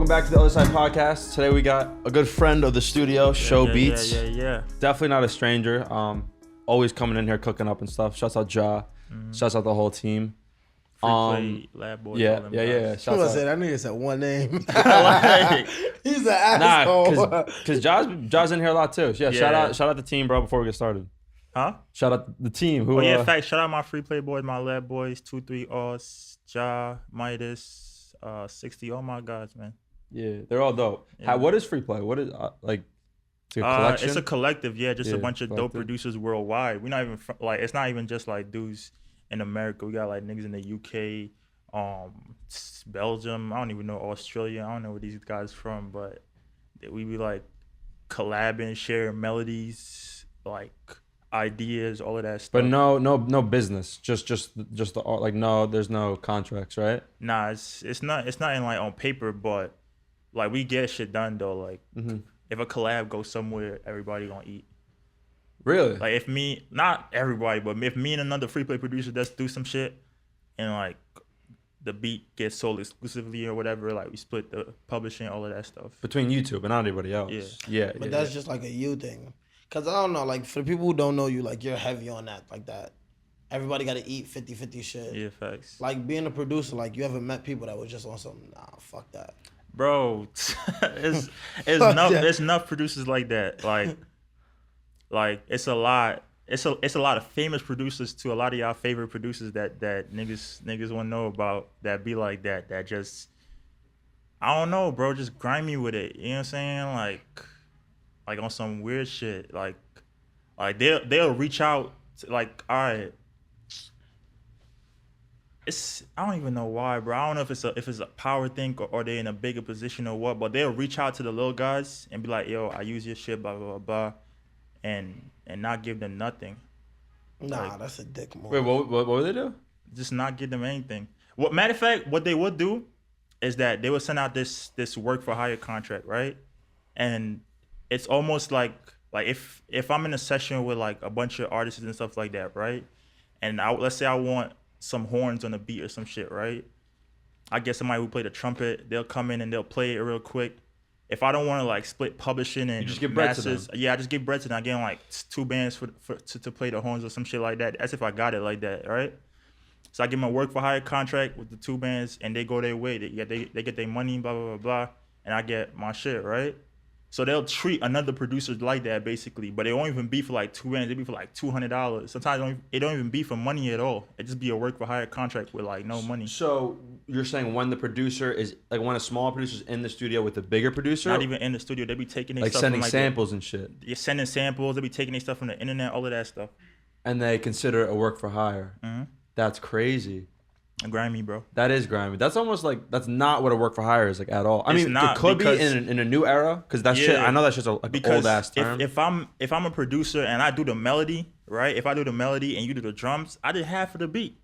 Welcome back to the Otherside podcast. Today we got a good friend of the studio, ShoBeatz. Yeah. Definitely not a stranger. Always coming in here cooking up and stuff. Shouts out Ja. Shouts out the whole team. Free play, lab boys, Yeah. all them guys. Shouts out. That nigga said one name. Like, He's an asshole. Because Ja's in here a lot too. Yeah, Yeah. Shout out the team, bro, before we get started. huh? Shout out the team. Who, Oh yeah, fact. Shout out my free play boys, my lab boys, 2-3 Oz, Ja, Midas, 60. All my guys, man. Yeah, they're all dope. Yeah. What is free play? What is like? It's a collection. It's a collective, just a bunch of dope collective. producers worldwide. We're not even it's not even just like dudes in America. We got like niggas in the UK, Belgium. I don't even know Australia. I don't know where these guys from, but we be like collabing, sharing melodies, like ideas, all of that stuff. But no business. Just the art. Like no, there's no contracts, right? Nah, it's not in like on paper, but like we get shit done though. Like if a collab goes somewhere, everybody gonna eat. Really? Like if me, not everybody, but if me and another free play producer does do some shit, and like the beat gets sold exclusively or whatever, like we split the publishing, all of that stuff. Between YouTube and not anybody else. Yeah. But that's just like a you thing. Cause I don't know, like for the people who don't know you, like you're heavy on that, like that. Everybody got to eat 50-50 shit. Yeah, facts. Like being a producer, like you ever met people that was just on some, nah, fuck that. Bro, it's enough producers like that. Like it's a lot. It's a lot of famous producers to a lot of y'all favorite producers that niggas want to know about that be like that. That just, I don't know, bro. Just grimy with it. You know what I'm saying? Like on some weird shit. Like they'll reach out to, like, all right. I don't even know why, bro. I don't know if it's a power thing or they in a bigger position or what, but they'll reach out to the little guys and be like, yo, I use your shit, blah, blah, blah, blah, and not give them nothing. Nah, Like, that's a dick move. Wait, what would they do? Just not give them anything. Matter of fact, what they would do is that they would send out this work for hire contract, right? And it's almost like if I'm in a session with like a bunch of artists and stuff like that, right? And let's say I want some horns on the beat or some shit, right? I get somebody who play the trumpet. They'll come in and they'll play it real quick. If I don't want to like split publishing and You just give bread to masters, them. yeah, I just give bread to them. I get them like 2 bands to play the horns or some shit like that. That's if I got it like that, right? So I give them a work for hire contract with the 2 bands, and they go their way. They get their money, blah blah blah blah, and I get my shit, right? So they'll treat another producer like that, basically. But it won't even be for like 2 bands. It be for like $200. Sometimes it don't even be for money at all. It just be a work for hire contract with like no money. So you're saying when the producer is like when a small producer's in the studio with a bigger producer, Not even in the studio. They be taking their like stuff sending from, like, samples and shit, You're sending samples. They be taking their stuff from the internet, all of that stuff. and they consider it a work for hire. That's crazy. Grimy, bro. That is grimy. That's almost like that's not what a work for hire is like at all. I It's mean, not, it could be because- in a new era because that shit. Yeah. I know that's just like an old ass term. If I'm a producer and I do the melody, right? If I do the melody and you do the drums, I did half of the beat.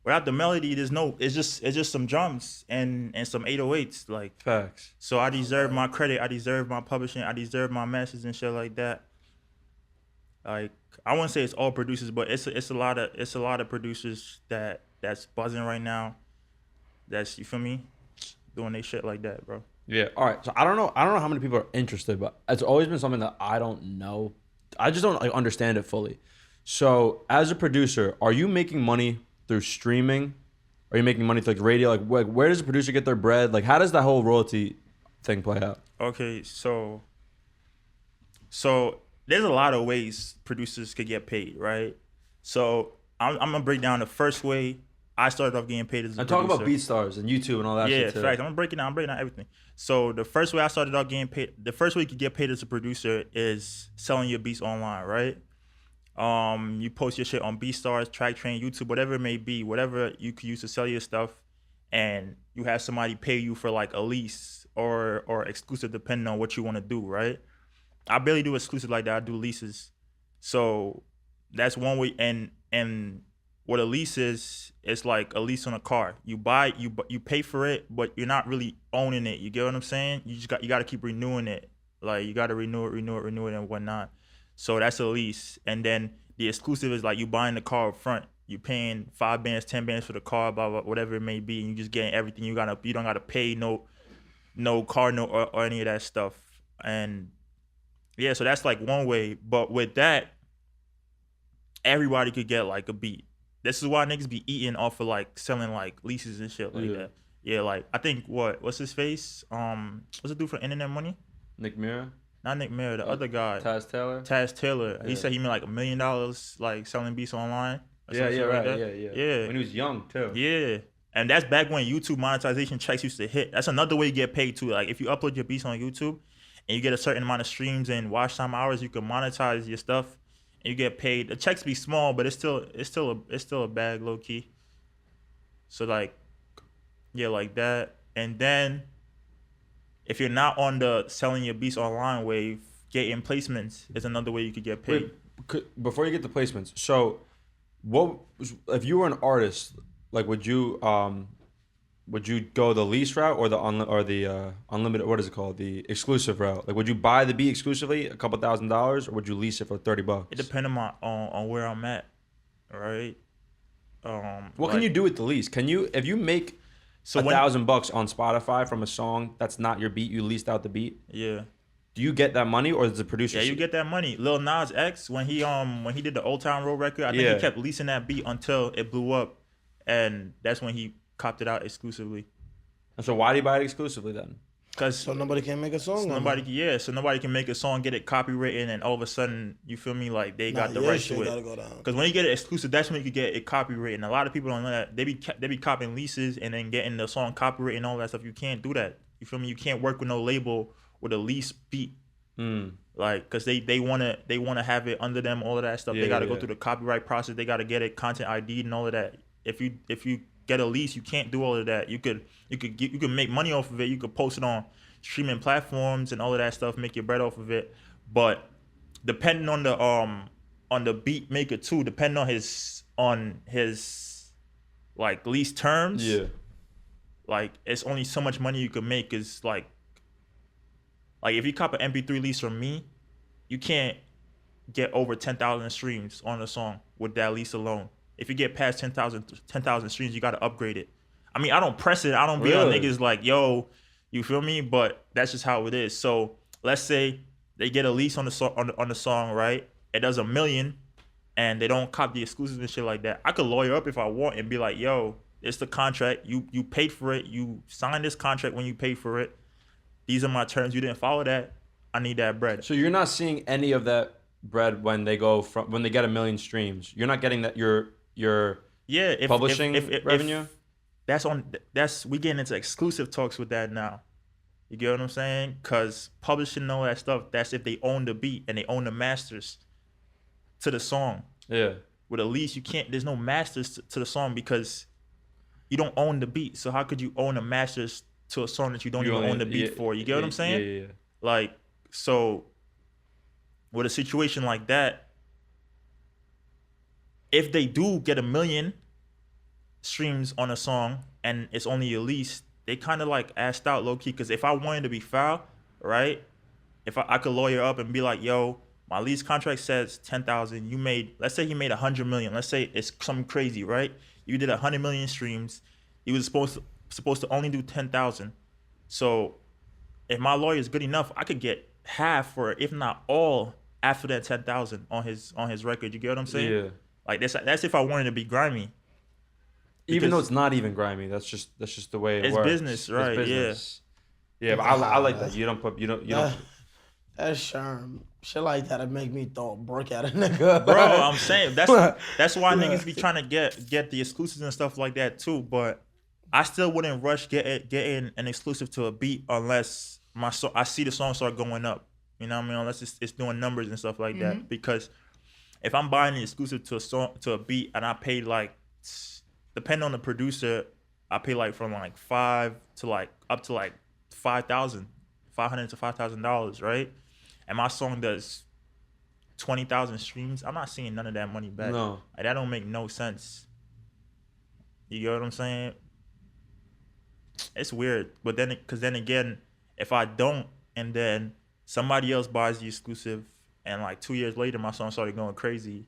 Without the melody, it's just some drums and some 808s. Like, Facts. so I deserve my credit. I deserve my publishing. I deserve my masters and shit like that. Like, I wouldn't say it's all producers, but it's a lot of producers that's buzzing right now. That's, you feel me, doing they shit like that, bro. Yeah. All right. So I don't know how many people are interested, but it's always been something that I don't know. I just don't like understand it fully. So as a producer, are you making money through streaming? Are you making money through like radio? Like where does the producer get their bread? Like how does that whole royalty thing play out? Okay, so there's a lot of ways producers could get paid, right? So I'm gonna break down the first way I started off getting paid as a I'm producer. talking about BeatStars and YouTube and all that Yeah, shit too. fact. I'm breaking down everything. So the first way I started off getting paid, the first way you could get paid as a producer is selling your beats online, right? You post your shit on BeatStars, TrackTrain, YouTube, whatever it may be, whatever you could use to sell your stuff, and you have somebody pay you for like a lease or exclusive depending on what you want to do, right? I barely do exclusive like that. I do leases. So that's one way. And what a lease is, it's like a lease on a car. You pay for it, but you're not really owning it. You get what I'm saying? You got to keep renewing it. Like you got to renew it and whatnot. So that's a lease. And then the exclusive is like you buying the car up front. You paying 5 bands, 10 bands for the car, blah, blah, whatever it may be, and you just getting everything. You don't gotta pay no no Cardinal or any of that stuff. And yeah, so that's like one way. But with that, everybody could get like a beat. This is why niggas be eating off of like selling like leases and shit like that. Yeah, like I think what's his face? What's the dude for Internet Money? Nick Mira? Not Nick Mira, the other guy. Taz Taylor? Taz Taylor. Yeah. He said he made like $1 million like selling beats online. Yeah, Like right. that. Yeah. When he was young too. Yeah. And that's back when YouTube monetization checks used to hit. That's another way you get paid too. Like if you upload your beats on YouTube and you get a certain amount of streams and watch time hours, you can monetize your stuff and you get paid. The checks be small, but it's still a bag low key. So like, yeah, like that. And then if you're not on the selling your beats online wave, getting placements is another way you could get paid. Wait, before you get the placements, so what if you were an artist? Like, would you go the lease route or the unlimited? What is it called? The exclusive route. Like, would you buy the beat exclusively, a couple $1,000s, or would you lease it for $30? It depends on where I'm at, right? What can you do with the lease? Can you, if you make $1,000 on Spotify from a song that's not your beat, you leased out the beat? Yeah. Do you get that money, or does the producer? Yeah, you get that money. Lil Nas X, when he did the Old Town Road record, I think he kept leasing that beat until it blew up, and that's when he copped it out exclusively. And so why do you buy it exclusively then? So nobody can make a song. So nobody can make a song, get it copywritten, and all of a sudden, you feel me, like they got the rights to it. Because when you get it exclusive, that's when you could get it copywritten. A lot of people don't know that. They be copying leases and then getting the song copywritten and all that stuff. You can't do that. You feel me? You can't work with no label with a lease beat. Like, cause they wanna have it under them, all of that stuff. They gotta go through the copyright process. They gotta get it content ID'd and all of that. If you get a lease, you can't do all of that. You could make money off of it. You could post it on streaming platforms and all of that stuff, make your bread off of it. But depending on the beat maker too, depending on his like lease terms, like it's only so much money you can make. Is like if you cop an MP3 lease from me, you can't get over 10,000 streams on a song with that lease alone. If you get past 10,000 streams, you got to upgrade it. I mean, I don't press it. I don't be on niggas like, yo, you feel me? But that's just how it is. So let's say they get a lease on the song, right? It does $1 million, and they don't cop the exclusives and shit like that. I could lawyer up if I want and be like, yo, it's the contract. You paid for it. You signed this contract when you paid for it. These are my terms. You didn't follow that. I need that bread. So you're not seeing any of that bread when they get 1 million streams. You're not getting that your publishing revenue. We getting into exclusive talks with that now. You get what I'm saying? Cause publishing and all that stuff. That's if they own the beat and they own the masters to the song. Yeah. With a lease, you can't. There's no masters to the song because you don't own the beat. So how could you own the masters to a song that you don't even own the beat for? You get what I'm saying? Yeah. Like, so with a situation like that, if they do get 1 million streams on a song and it's only a lease, they kind of like asked out low key. Because if I wanted to be foul, right? If I could lawyer up and be like, yo, my lease contract says 10,000. You made, let's say he made 100 million. Let's say it's something crazy, right? You did 100 million streams. He was supposed to only do 10,000. So if my lawyer is good enough, I could get half or if not all after that 10,000 on his record. You get what I'm saying? Yeah. Like that's if I wanted to be grimy. Even though it's not even grimy, that's just the way it it's works. Business, right? It's business. Yeah, but I like that. You don't. That's charm. Shit like that'd make me throw a brick at a nigga. Bro, I'm saying that's why niggas be trying to get the exclusives and stuff like that too. But I still wouldn't rush getting an exclusive to a beat unless I see the song start going up. You know what I mean? Unless it's doing numbers and stuff like that. Because if I'm buying the exclusive to a beat and I pay like, depending on the producer, I pay like from like $5 to like up to like $5,000 to $5,000, right? And my song does 20,000 streams. I'm not seeing none of that money back. No, like, that don't make no sense. You get what I'm saying? It's weird, but then again, if I don't, and then somebody else buys the exclusive, and like 2 years later, my song started going crazy.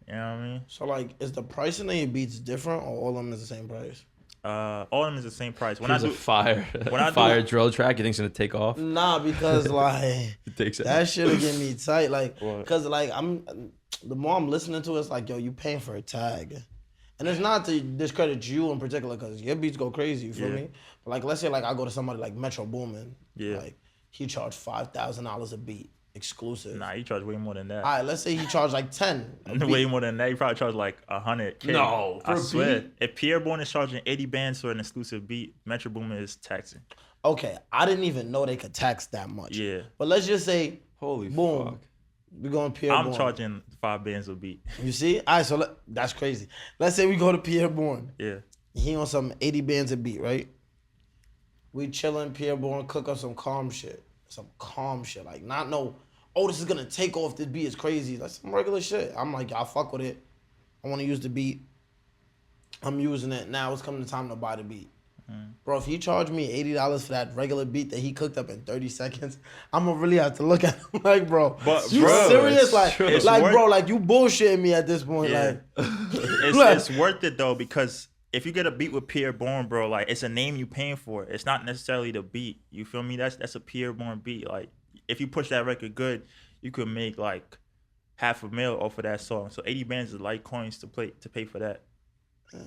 You know what I mean? So like, is the pricing of your beats different, or all of them is the same price? All of them is the same price. When Here's I do a fire when I do- fire drill track. You think it's gonna take off? Nah, because like It takes that it. shit'll get me tight. Like, What? cause like the more I'm listening to it, it's like, yo, you paying for a tag. And it's not to discredit you in particular, cause your beats go crazy, you feel Yeah. me? But like, let's say like I go to somebody like Metro Boomin. Yeah. Like, he charged $5,000 a beat, exclusive. Nah, you charge way more than that. All right, let's say he charged like 10. a Way beat. more than that. You probably charge like 100K. No, I for a swear. beat? If Pierre Bourne is charging 80 bands for an exclusive beat, Metro Boomin is taxing. Okay, I didn't even know they could tax that much. Yeah. But let's just say, Holy boom, fuck. we going Pierre I'm Bourne. charging 5 bands a beat. You see? All right, so that's crazy. Let's say we go to Pierre Bourne. Yeah. He on some 80 bands a beat, right? We chilling, Pierre Bourne, cook up some calm shit. Some calm shit. Like, not no, oh, this is gonna take off, this beat is crazy. That's some regular shit. I'm like, y'all fuck with it. I wanna use the beat. I'm using it. Now it's coming the time to buy the beat. Bro, if he charged me $80 for that regular beat that he cooked up in 30 seconds, I'm gonna really have to look at him like, bro, But, you bro, serious? it's Like, true. It's like, worth- bro, like you bullshitting me at this point. Yeah. Like, It's worth it though, because if you get a beat with Pierre Bourne, bro, like it's a name you paying for. It's not necessarily the beat. You feel me? That's a Pierre Bourne beat. Like if you push that record good, you could make like $500,000 off of that song. So 80 bands is light coins to pay for that. facts.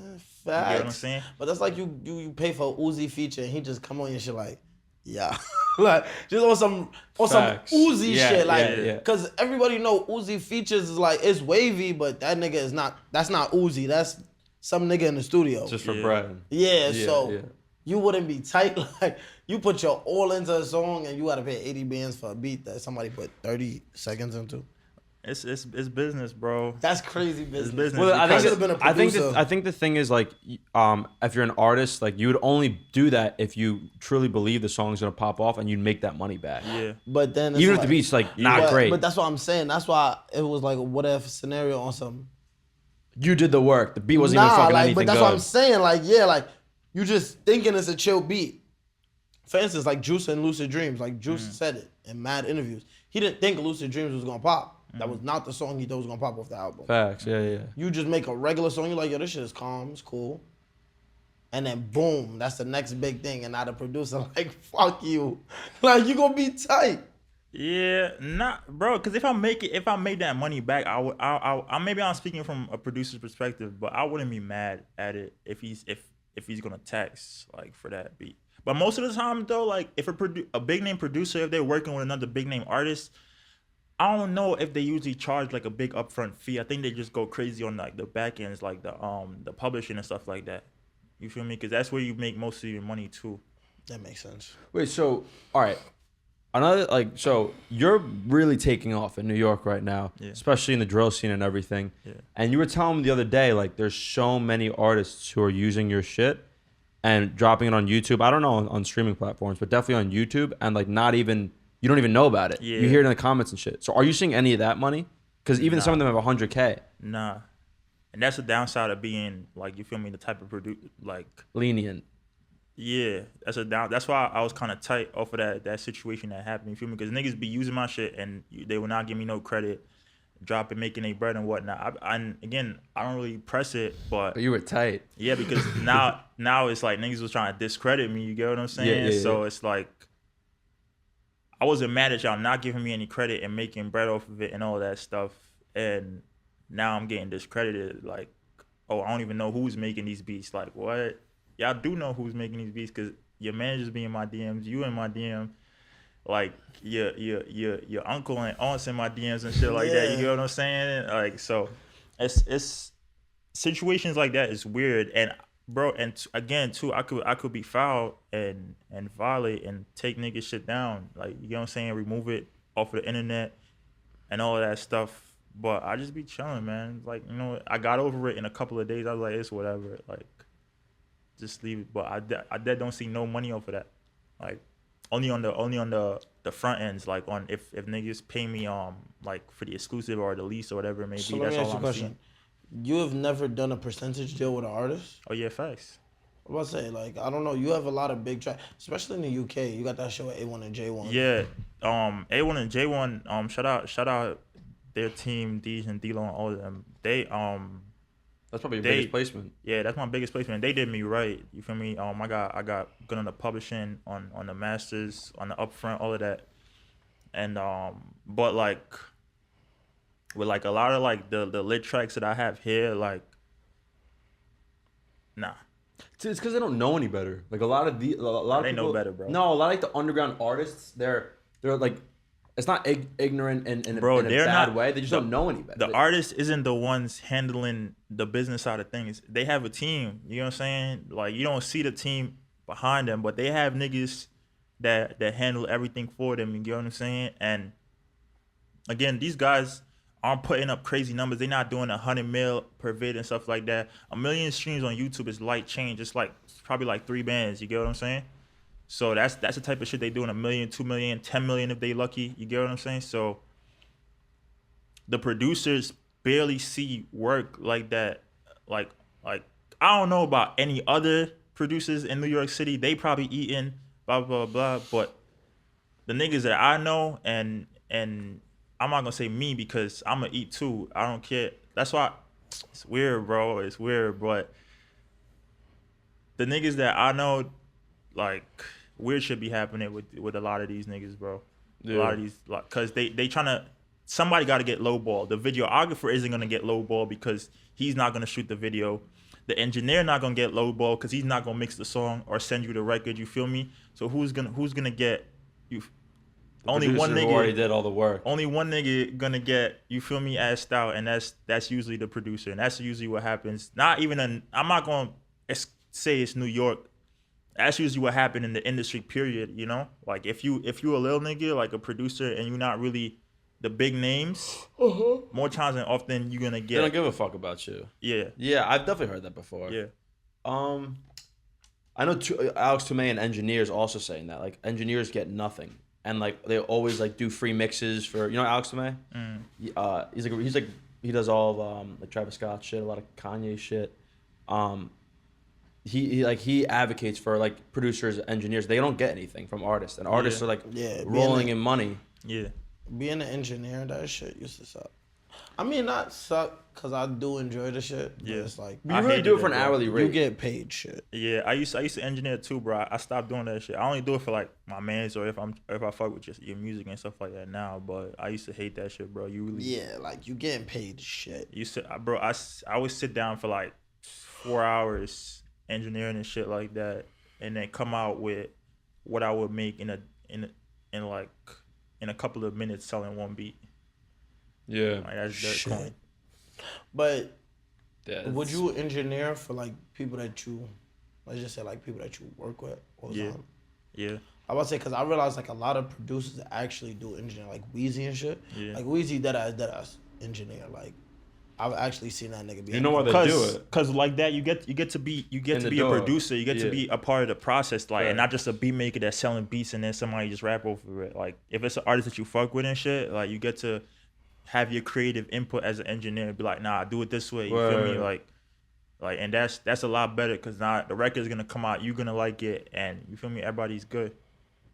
You get what I'm saying? But that's like you pay for a Uzi feature and he just come on your shit like, yeah, like just on some Facts. Uzi Yeah, shit, like, yeah. cause everybody know Uzi features is like it's wavy, but that nigga is not. That's not Uzi. That's some nigga in the studio. Just for Yeah. bread. Yeah, Yeah, so yeah. you wouldn't be tight. Like you put your all into a song and you gotta pay 80 bands for a beat that somebody put 30 seconds into. It's business, bro. That's crazy business. business. Well, I Because- think, should've been a I think producer. I think the thing is like, if you're an artist, like you would only do that if you truly believe the song's gonna pop off and you'd make that money back. Yeah. But then it's Even if like, the beat's like not but, great, But that's what I'm saying. That's why it was like a what if scenario on some. you did the work. The beat wasn't even fucking like, anything but that's good. what I'm saying. Like, yeah, like you just thinking it's a chill beat. For instance, like Juice and Lucid Dreams. Like Juice said it in mad interviews. He didn't think Lucid Dreams was gonna pop. That was not the song he thought was gonna pop off the album. Facts. Yeah, yeah. You just make a regular song. You're like, yo, this shit is calm. It's cool. And then boom, that's the next big thing. And now the producer like, fuck you. Like you gonna be tight. Yeah, not bro. Because if I made that money back, I maybe I'm speaking from a producer's perspective, but I wouldn't be mad at it if he's gonna tax like for that beat. But most of the time though, like if a big name producer, if they're working with another big name artist, I don't know if they usually charge like a big upfront fee. I think they just go crazy on like the back ends, like the publishing and stuff like that. You feel me? Because that's where you make most of your money too. That makes sense. Wait, so all right, another so you're really taking off in New York right now, Yeah. especially in the drill scene and everything. Yeah. And you were telling me the other day, like there's so many artists who are using your shit and dropping it on YouTube. I don't know on streaming platforms, but definitely on YouTube, and like you don't even know about it. Yeah. You hear it in the comments and shit. So are you seeing any of that money? Because even some of them have 100K. Nah. And that's the downside of being like, you feel me, the type of like, Lenient. yeah, that's why I was kind of tight off of that situation that happened. You feel me? Because niggas be using my shit and they will not give me no credit, dropping, making their bread and whatnot. And again, I don't really press it, but But you were tight. yeah, because now it's like niggas was trying to discredit me. You get what I'm saying? Yeah. So it's like, I wasn't mad at y'all not giving me any credit and making bread off of it and all that stuff. And now I'm getting discredited. Like, oh, I don't even know who's making these beats. Like, what? Y'all do know who's making these beats because your manager's be in my DMs, you in my DM, like your uncle and aunts in my DMs and shit like that. You get what I'm saying? Like, so it's situations like that is weird. And bro, and again too, I could be foul and violate and take niggas shit down. Like, you know what I'm saying? Remove it off of the internet and all of that stuff. But I just be chilling, man. Like, you know, I got over it in a couple of days. I was like, it's whatever. Like, just leave it. But I don't see no money off of that. Like, only on the front ends. Like, on if niggas pay me like for the exclusive or the lease or whatever it may So be. let That's me ask all you a I'm question. seeing. You have never done a percentage deal with an artist? Oh yeah, facts. I'm about to say, like, I don't know. You have a lot of big tracks, especially in the UK. You got that show at A1 and J1. Yeah. A1 and J1. Shout out their team, Deej and D-Lo and all of them. They That's probably your biggest placement. Yeah, that's my biggest placement. They did me right. You feel me? I got good on the publishing, on the masters, on the upfront, all of that. And but like with like a lot of like the lit tracks that I have here, like nah. It's because they don't know any better. Like a lot of people, know better, bro. No, a lot of like the underground artists, they're like, it's not ignorant in Bro, a bad way. They just don't know any better. The artist isn't the ones handling the business side of things. They have a team. You know what I'm saying? Like you don't see the team behind them, but they have niggas that handle everything for them. You get what I'm saying? And again, these guys aren't putting up crazy numbers. They're not doing 100 mil per vid and stuff like that. 1 million streams on YouTube is light change. It's like probably like 3 bands. You get what I'm saying? So that's the type of shit they do in 1 million, 2 million, 10 million if they lucky. You get what I'm saying? So the producers barely see work like that. Like I don't know about any other producers in New York City. They probably eating blah blah blah. But the niggas that I know, and I'm not gonna say me because I'm gonna eat too. I don't care. That's why it's weird, bro. It's weird, but the niggas that I know, like weird shit be happening with a lot of these niggas, bro. Yeah. A lot of these, like, cause they trying to. Somebody got to get lowball. The videographer isn't gonna get lowball because he's not gonna shoot the video. The engineer not gonna get lowball because he's not gonna mix the song or send you the record. You feel me? So who's gonna get you? Only one nigga already did all the work. Only one nigga gonna get, you feel me, assed out, and that's usually the producer, and that's usually what happens. I'm not gonna say it's New York. That's usually what happened in the industry. Period. You know, like if you a little nigga, like a producer, and you're not really the big names, more times than often you're gonna get. They don't give a fuck about you. Yeah. Yeah, I've definitely heard that before. Yeah. I know Alex Toomey and engineers also saying that, like, engineers get nothing, and like they always like do free mixes for, you know, Alex Toomey. He's like he does all of like Travis Scott shit, a lot of Kanye shit. He advocates for like producers, engineers. They don't get anything from artists, and artists are like rolling in money. Yeah. Being an engineer, that shit used to suck. I mean, not suck because I do enjoy the shit. But it's like you really do it for an hourly rate. You get paid shit. Yeah, I used to engineer too, bro. I stopped doing that shit. I only do it for like my mans or if I fuck with just your music and stuff like that now. But I used to hate that shit, bro. You really like you getting paid shit. I would sit down for like 4 hours engineering and shit like that, and then come out with what I would make in a couple of minutes selling one beat. Yeah, like that's cool. But would you engineer for like people that you, let's just say like people that you work with all the time? Yeah. I would say because I realized like a lot of producers actually do engineer, like Weezy and shit. Yeah. Like Weezy dead ass engineer. Like I've actually seen that nigga be. You know why they do it? Because like that, you get to be a producer. You get to be a part of the process, like, and not just a beat maker that's selling beats and then somebody just rap over it. Like if it's an artist that you fuck with and shit, like you get to have your creative input as an engineer. Be like, nah, do it this way. You feel me? Like, and that's a lot better because now the record's gonna come out. You're gonna like it, and you feel me? Everybody's good.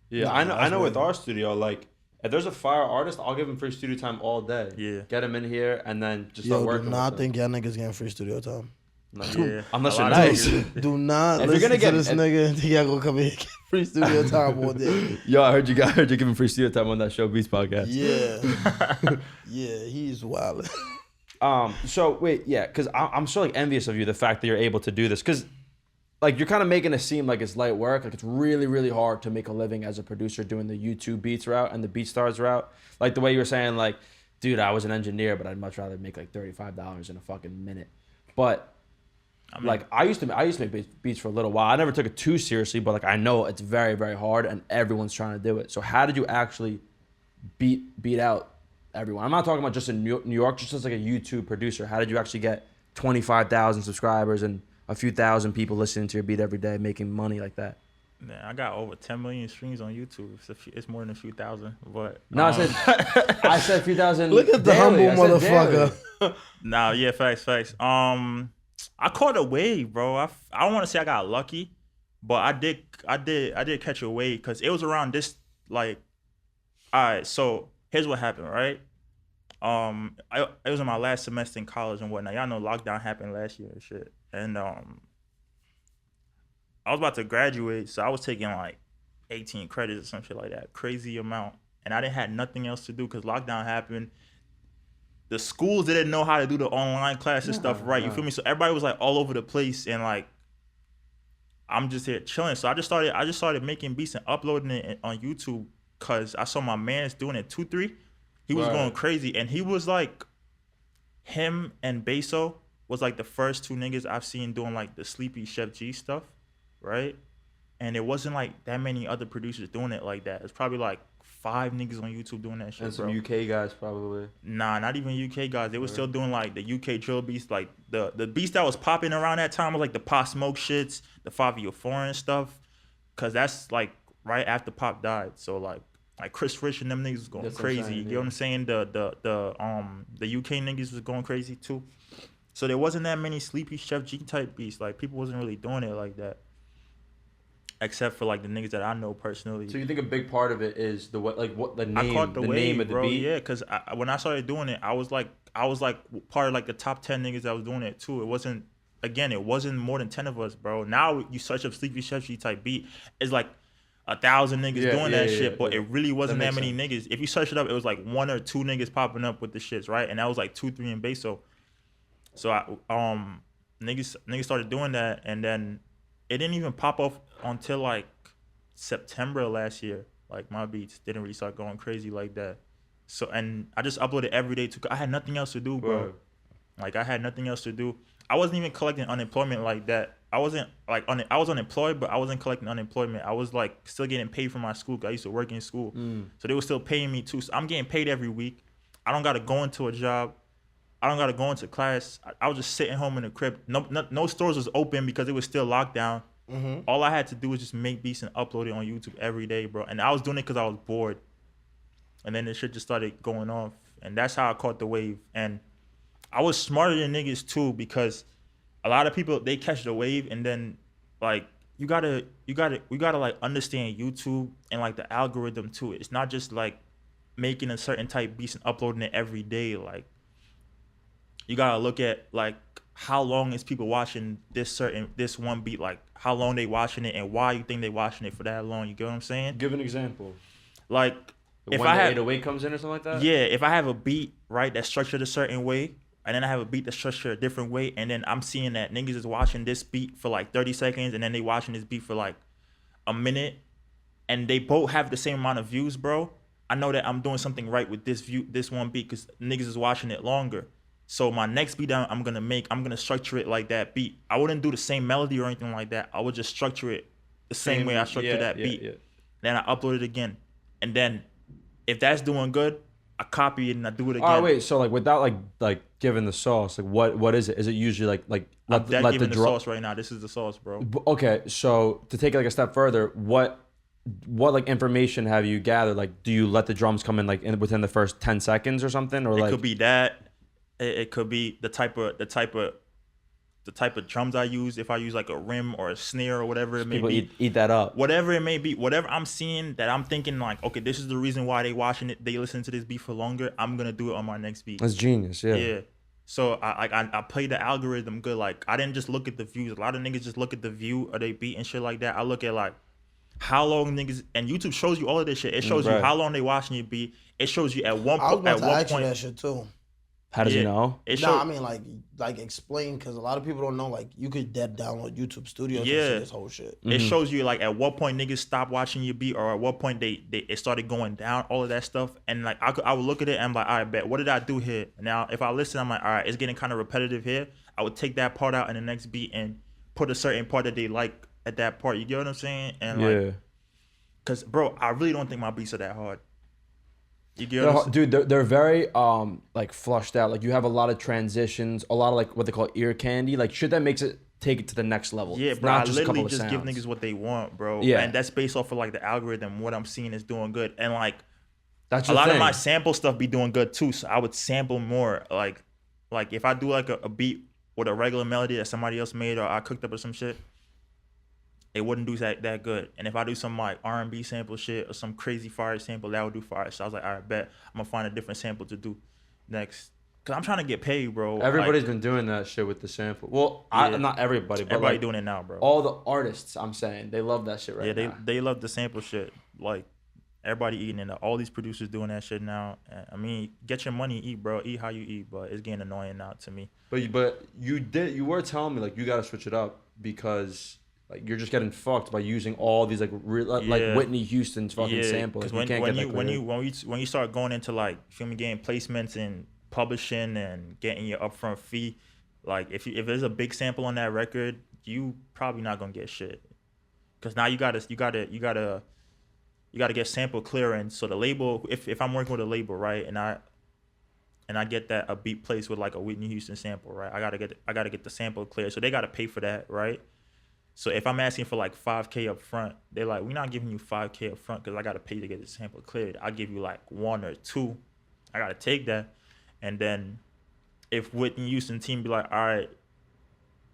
Yeah, I know. With our studio, like, if there's a fire artist, I'll give him free studio time all day. Yeah. Get him in here and then just start working. Do not think y'all niggas getting free studio time. No, yeah. Unless you're nice. Do not listen to this nigga and think y'all gonna come in and get free studio time all day. Yo, I heard you giving free studio time on that ShoBeatz podcast. Yeah. Yeah, he's wild. So wait, yeah, because I'm so like envious of you, the fact that you're able to do this, because like you're kind of making it seem like it's light work. Like it's really, really hard to make a living as a producer doing the YouTube beats route and the BeatStars route. Like the way you were saying, like, dude, I was an engineer, but I'd much rather make like $35 in a fucking minute. But I mean, like I used to make beats for a little while. I never took it too seriously, but like I know it's very, very hard, and everyone's trying to do it. So how did you actually beat out everyone? I'm not talking about just in New York, just as like a YouTube producer. How did you actually get 25,000 subscribers and a few thousand people listening to your beat every day, making money like that? Man, I got over 10 million streams on YouTube. It's more than a few thousand, but no, I said a few thousand. Look at the daily. humble motherfucker. Nah, yeah, facts. I caught a wave, bro. I don't want to say I got lucky, but I did catch a wave because it was around this, like, all right. So here's what happened, right? it was in my last semester in college and whatnot. Y'all know lockdown happened last year and shit. And I was about to graduate, so I was taking like 18 credits or some shit like that, crazy amount. And I didn't have nothing else to do because lockdown happened. The schools didn't know how to do the online classes stuff right. You feel me? So everybody was like all over the place, and like I'm just here chilling. So I just started making beats and uploading it on YouTube because I saw my man's doing it 2-3. He was going crazy, and he was like, him and Beso was like the first two niggas I've seen doing like the Sleepy Chef G stuff, right? And it wasn't like that many other producers doing it like that. It's probably like 5 niggas on YouTube doing that shit, And some bro. UK guys probably. Nah, not even UK guys. They were still doing like the UK drill beats, like the beats that was popping around that time was like the Pop Smoke shits, the 504 and stuff, cause that's like right after Pop died. So like Chris Rich and them niggas was going That's what I'm crazy. saying, You yeah. know what I'm saying? The UK niggas was going crazy too. So there wasn't that many Sleepy Chef G type beats. Like people wasn't really doing it like that, except for like the niggas that I know personally. So you think a big part of it is the what the name, I caught the wave, name of the bro. beat? Yeah, because when I started doing it, I was like part of like the top 10 niggas that was doing it too. It wasn't more than 10 of us, bro. Now you search up Sleepy Chef G type beat, it's like 1,000 niggas doing that shit, but it really wasn't that many niggas. If you search it up, it was like 1 or 2 niggas popping up with the shits, right? And that was like 2, 3 in base. So niggas started doing that, and then it didn't even pop off until like September last year. Like my beats didn't really start going crazy like that. So, and I just uploaded every day too. I had nothing else to do, bro. Like I had nothing else to do. I wasn't even collecting unemployment like that. I wasn't like I was unemployed, but I wasn't collecting unemployment. I was like still getting paid from my school. 'Cause I used to work in school, so they were still paying me too. So I'm getting paid every week. I don't gotta go into a job. I don't gotta go into class. I was just sitting home in the crib. No stores was open because it was still locked down. All I had to do was just make beats and upload it on YouTube every day, bro. And I was doing it because I was bored. And then this shit just started going off, and that's how I caught the wave. And I was smarter than niggas too, because a lot of people, they catch the wave, and then like we gotta like understand YouTube and like the algorithm too. It's not just like making a certain type beats and uploading it every day. Like you gotta look at like how long is people watching this one beat, like how long they watching it and why you think they watching it for that long. You get what I'm saying? Give an example. Like if when I the have 808 comes in or something like that? Yeah, if I have a beat, right, that's structured a certain way, and then I have a beat that's structured a different way, and then I'm seeing that niggas is watching this beat for like 30 seconds, and then they watching this beat for like a minute, and they both have the same amount of views, bro. I know that I'm doing something right with this one beat, because niggas is watching it longer. So my next beat that I'm gonna structure it like that beat. I wouldn't do the same melody or anything like that. I would just structure it the same way I structured that beat. Yeah. Then I upload it again, and then if that's doing good, I copy it and I do it again. Oh wait, so like without like giving the sauce, like what is it? Is it usually like I'm giving the sauce right now? This is the sauce, bro. Okay, so to take it like a step further, what like information have you gathered? Like, do you let the drums come in like within the first 10 seconds or something, or like it could be that. It could be the type of drums I use. If I use like a rim or a snare or whatever it may be, eat that up. Whatever it may be, whatever I'm seeing that I'm thinking like, okay, this is the reason why they watching it. They listen to this beat for longer. I'm gonna do it on my next beat. That's genius. Yeah. Yeah. So I play the algorithm good. Like I didn't just look at the views. A lot of niggas just look at the view of they beat and shit like that. I look at like how long niggas, and YouTube shows you all of this shit. It shows you how long they watching your beat. It shows you at one point. I was about to ask you that shit too. How does he know? I mean like explain, because a lot of people don't know, like you could download YouTube Studio to see this whole shit. It shows you like at what point niggas stopped watching your beat, or at what point it started going down, all of that stuff. And like I would look at it and I'm like, all right, bet, what did I do here? Now if I listen, I'm like, all right, it's getting kind of repetitive here. I would take that part out in the next beat and put a certain part that they like at that part. You get what I'm saying? And like, cause bro, I really don't think my beats are that hard. You get what dude, they're very like flushed out. Like you have a lot of transitions, a lot of like what they call ear candy, like shit that makes it take it to the next level. Yeah, bro. I literally just give niggas what they want, bro. Yeah, and that's based off of like the algorithm. What I'm seeing is doing good, and like that's a lot of my sample stuff be doing good too. So I would sample more. Like if I do like a beat with a regular melody that somebody else made or I cooked up or some shit, it wouldn't do that good. And if I do some like R&B sample shit or some crazy fire sample, that would do fire. So I was like, all right, bet I'm gonna find a different sample to do. next. Cause I'm trying to get paid, bro. Everybody's been doing that shit with the sample. Well, not everybody, but everybody like doing it now, bro. all the artists, I'm saying, they love that shit right now. Yeah, they love the sample shit. Like everybody eating it. All these producers doing that shit now. I mean, get your money, eat, bro. Eat how you eat, but it's getting annoying now to me. But you were telling me like you gotta switch it up because like you're just getting fucked by using all these like like Whitney Houston's fucking samples. Because when you start going into like getting placements and publishing and getting your upfront fee, like if there's a big sample on that record, you probably not gonna get shit. Because now you gotta get sample clearance. So the label, if I'm working with a label, right, and I get that a beat placed with like a Whitney Houston sample, right, I gotta get the sample clear. So they gotta pay for that, right? So if I'm asking for like $5K up front, they're like, we're not giving you $5K up front because I gotta pay to get the sample cleared. I'll give you like 1 or 2. I gotta take that. And then if Whitney Houston team be like, all right,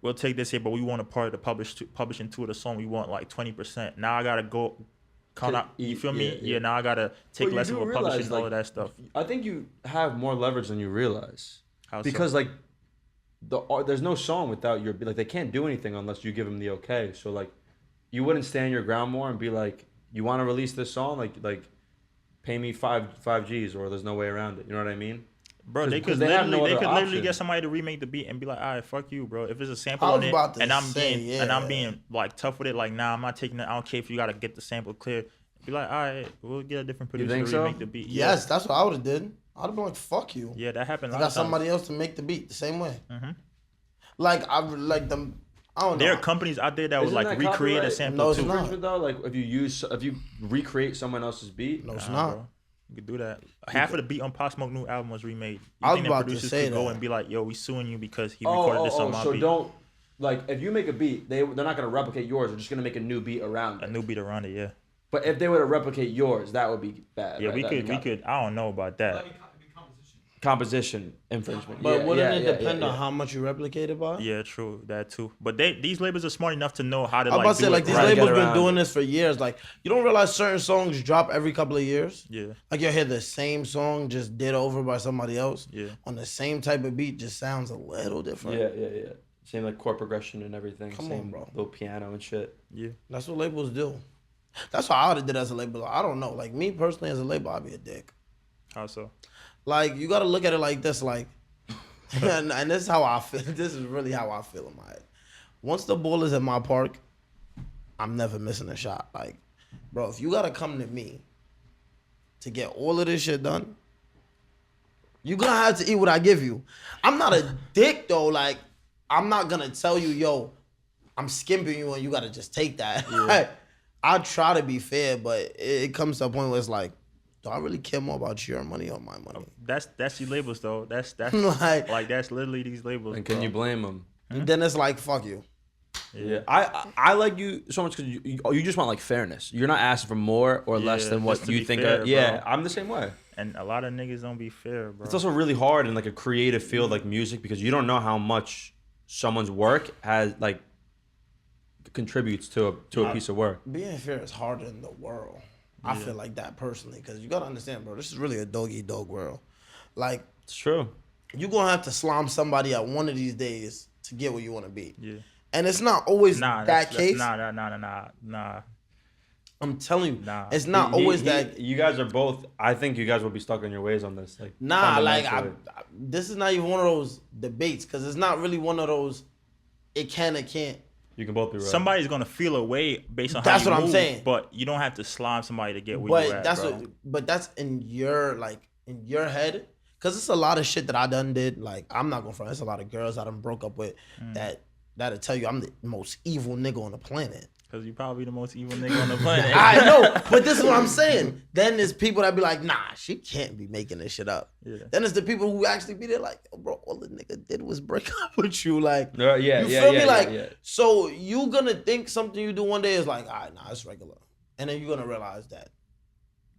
we'll take this here, but we want a part of the publishing two of the song. We want like 20%. Now I gotta go count out. You feel me? Yeah. Now I gotta take less of a publishing, all of that stuff. I think you have more leverage than you realize. How because so? like there's no song without your like they can't do anything unless you give them the okay. So like you wouldn't stand your ground more and be like, you want to release this song, like pay me five G's or there's no way around it. You know what I mean? Bro, they could literally get somebody to remake the beat and be like, all right, fuck you, bro. If it's a sample on it and I'm being like tough with it, like nah, I'm not taking it. I don't care if you gotta get the sample clear. Be like, all right, we'll get a different producer to remake the beat. Yes, that's what I would have did. I'd have been like, fuck you. Yeah, that happened. I got somebody else to make the beat the same way. Mm-hmm. Like I don't know. There are companies out there that would like recreate a sample too. No, though, like if you recreate someone else's beat. No, it's not. Bro. You could do that. Half of the beat on Pop Smoke new album was remade. I was about to say that. Go and be like, yo, we suing you because he recorded this on my beat. So don't like if you make a beat, they're not gonna replicate yours. They're just gonna make a new beat around it. A new beat around it, yeah. But if they were to replicate yours, that would be bad. Yeah, right? we could. I don't know about that. Composition infringement. But wouldn't it depend on how much you replicate it by? Yeah, true. That too. But these labels are smart enough to know how to I was about to say, like, these labels been doing this for years. Like, you don't realize certain songs drop every couple of years? Yeah. Like, you'll hear the same song just did over by somebody else. Yeah. On the same type of beat, just sounds a little different. Yeah. Same like chord progression and everything. Come same on, bro. Little piano and shit. Yeah. That's what labels do. That's what I would have did as a label. I don't know. Like, me personally as a label, I'd be a dick. How so? Like, you got to look at it like this, like, and this is how I feel. This is really how I feel in my head. Once the ball is in my park, I'm never missing a shot. Like, bro, if you got to come to me to get all of this shit done, you're going to have to eat what I give you. I'm not a dick, though. Like, I'm not going to tell you, yo, I'm skimping you and you got to just take that. Yeah. I try to be fair, but it comes to a point where it's like, do I really care more about your money or my money? That's these labels though. That's like that's literally these labels. And can you blame them? And then it's like, fuck you. Yeah, I like you so much because you just want like fairness. You're not asking for more or less than what you think. Fair, I'm the same way. And a lot of niggas don't be fair, bro. It's also really hard in like a creative field like music because you don't know how much someone's work has like contributes to a piece of work. Being fair is harder in the world. I feel like that personally, because you gotta understand, bro. This is really a dog-eat-dog world. Like, it's true. You're gonna have to slime somebody out one of these days to get where you want to be. Yeah. And it's not always that case. Nah. I'm telling you, it's not always that. You guys are both. I think you guys will be stuck in your ways on this. Like, this is not even one of those debates because it's not really one of those. It can, it can't. You can both be right. Somebody's gonna feel a way based on that's how you what move, I'm saying. But you don't have to slime somebody to get where you're at, bro. But that's in your head, because it's a lot of shit that I done did. Like, I'm not gonna front. There's a lot of girls I done broke up with that'll tell you I'm the most evil nigga on the planet. Because you probably the most evil nigga on the planet. I know, but this is what I'm saying. Then there's people that be like, nah, she can't be making this shit up. Yeah. Then there's the people who actually be there like, oh, bro, all the nigga did was break up with you. Like, you feel me? Like, so you gonna think something you do one day is like, all right, nah, it's regular. And then you're gonna realize that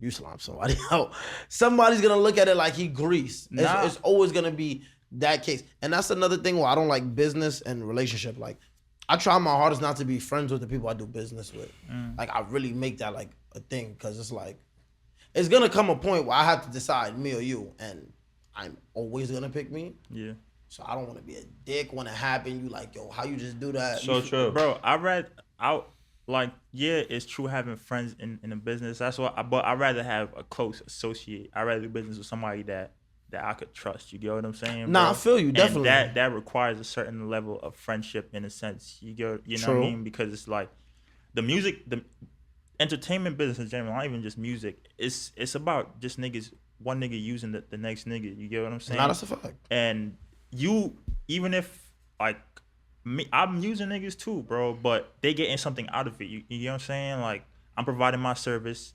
you slime somebody out. Somebody's gonna look at it like he greased. It's always gonna be that case. And that's another thing where I don't like business and relationship. Like, I try my hardest not to be friends with the people I do business with. Like, I really make that like a thing because it's like, it's gonna come a point where I have to decide me or you, and I'm always gonna pick me. Yeah. So I don't want to be a dick when it happen. You like, yo, how you just do that? So true, Bro, it's true having friends in the business. That's what. But I'd rather have a close associate. I'd rather do business with somebody that I could trust. You get what I'm saying? Nah, bro? I feel you, definitely. And that requires a certain level of friendship in a sense. You know what I mean? Because it's like the entertainment business in general, not even just music. It's about just one nigga using the next nigga. You get what I'm saying? Nah, that's a fact. And you, even if like me, I'm using niggas too, bro, but they getting something out of it. You know what I'm saying? Like I'm providing my service,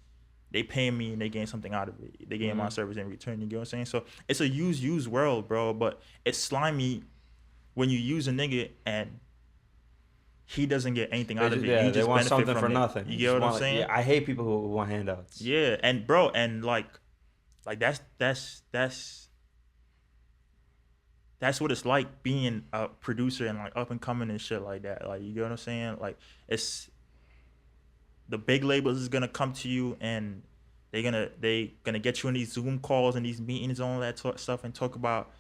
they paying me, and they getting something out of it. They getting my service in return. You get what I'm saying? So it's a use world, bro. But it's slimy when you use a nigga and he doesn't get anything out of it. Yeah, you they just want benefit something from for it. nothing. You get what I'm saying? Yeah, I hate people who want handouts. Yeah, and bro, and like that's what it's like being a producer and like up and coming and shit like that. Like, you get what I'm saying? Like, it's the big labels is gonna come to you and they gonna get you in these Zoom calls and these meetings and all that stuff and talk about,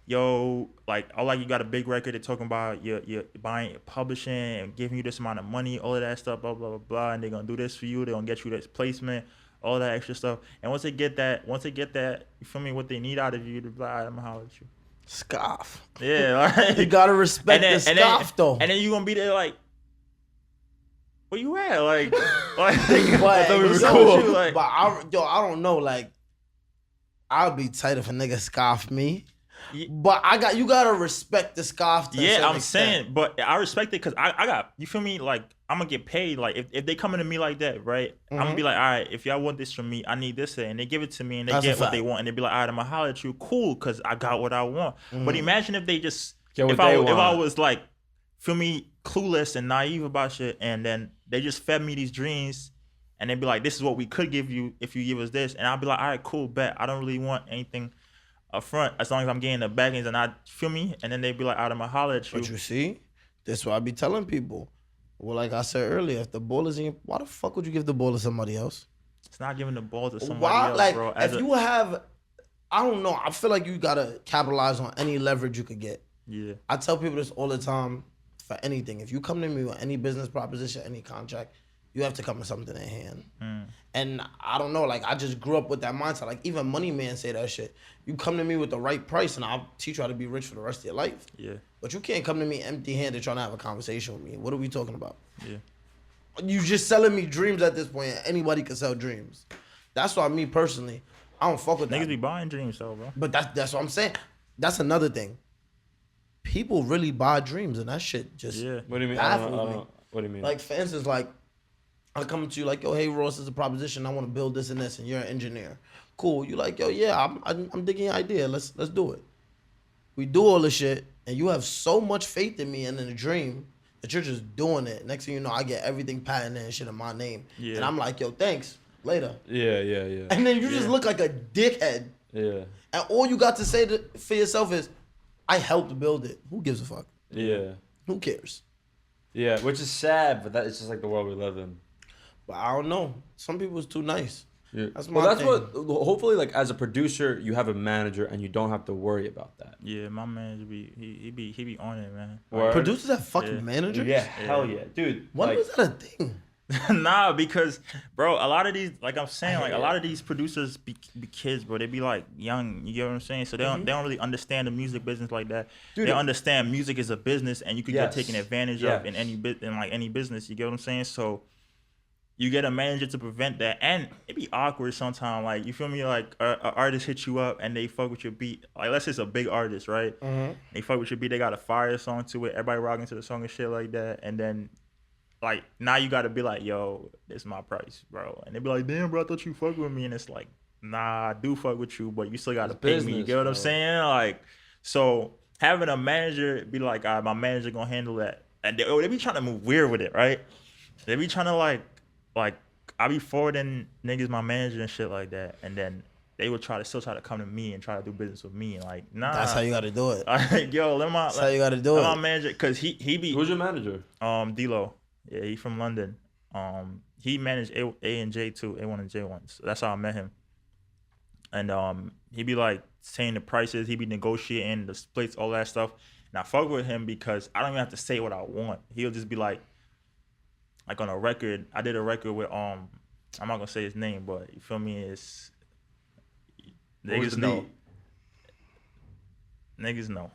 yo, like, oh, like you got a big record. They're talking about you're buying, publishing, and giving you this amount of money, all of that stuff, blah blah blah blah, and they're gonna do this for you. They're gonna get you this placement, all that extra stuff. And once they get that, you feel me? What they need out of you, to be like, all right, I'm gonna holler at you. Scoff. Yeah, like, you gotta respect the scoff though. And then you gonna be there like, where you at? Like, but I thought we were cool. Like, but I don't know. Like, I'll be tight if a nigga scoff me. Yeah. But you gotta respect the scoff. Yeah, I'm saying, but I respect it because I got, you feel me? Like, I'm gonna get paid. Like, if they coming to me like that, right? I'm gonna be like, all right, if y'all want this from me, I need this, and they give it to me, and they get what they want, and they be like, all right, I'm gonna holler at you, cool, because I got what I want. But imagine if they just, if I was like, feel me, clueless and naive about shit, and then they just fed me these dreams, and they'd be like, this is what we could give you if you give us this, and I'll be like, all right, cool, bet. I don't really want anything up front as long as I'm getting the backings, and I feel me, and then they'd be like, all right, I'm gonna holler at you. But you see, that's what I be telling people. Well, like I said earlier, if the ball is in your, why the fuck would you give the ball to somebody else? It's not giving the ball to somebody else, like, bro. You have, I don't know, I feel like you gotta capitalize on any leverage you could get. Yeah. I tell people this all the time for anything. If you come to me with any business proposition, any contract, you have to come with something in hand. And I don't know, like, I just grew up with that mindset. Like, even Money Man say that shit. You come to me with the right price and I'll teach you how to be rich for the rest of your life. Yeah. But you can't come to me empty-handed trying to have a conversation with me. What are we talking about? Yeah. You just selling me dreams at this point. Anybody can sell dreams. That's why me personally, I don't fuck with that. Niggas be buying dreams though, bro. But that's what I'm saying. That's another thing. People really buy dreams and that shit just What do you mean? baffles me. What do you mean? Like, for instance, like, I come to you like, yo, hey, Ross, is a proposition. I want to build this and this, and you're an engineer. Cool. You like, yo, yeah, I'm digging your idea. Let's do it. We do all this shit, and you have so much faith in me and in the dream that you're just doing it. Next thing you know, I get everything patented and shit in my name. Yeah. And I'm like, yo, thanks. Later. Yeah. And then you just look like a dickhead. Yeah. And all you got to say for yourself is, I helped build it. Who gives a fuck? Yeah. Who cares? Yeah, which is sad, but it's just like the world we live in. But I don't know. Some people is too nice. Yeah. That's my thing. what. Hopefully, like, as a producer, you have a manager and you don't have to worry about that. Yeah, my manager he be on it, man. Word. Producers have fucking managers? Yeah, hell yeah, dude. When like, was that a thing? Nah, because bro, a lot of these, like I'm saying, like a lot of these producers be kids, bro. They be like young. You get what I'm saying? So they don't really understand the music business like that. Dude, they understand music is a business, and you could get taken advantage of in any any business. You get what I'm saying? So you get a manager to prevent that, and it be awkward sometimes. Like, you feel me? Like a artist hits you up and they fuck with your beat. Like, let's say it's a big artist, right? They fuck with your beat. They got a fire song to it. Everybody rocking to the song and shit like that, and then, like, now you gotta be like, yo, this is my price, bro. And they be like, damn, bro, I thought you fuck with me. And it's like, nah, I do fuck with you, but you still gotta pay me. You get what I'm saying? Like, so having a manager be like, all right, my manager gonna handle that. And they be trying to move weird with it, right? They be trying to like I be forwarding niggas my manager and shit like that. And then they would still try to come to me and try to do business with me. And like, nah. That's how you gotta do it. Like, yo, That's how you gotta do it. My manager, cause he be. Who's your manager? D-Lo. Yeah, he from London. He managed A and J too, A1 and J1. So that's how I met him. and he be like saying the prices, he be negotiating the splits, all that stuff. And I fuck with him because I don't even have to say what I want. He'll just be like on a record. I did a record with I'm not gonna say his name, but you feel me? It's niggas know. Niggas know.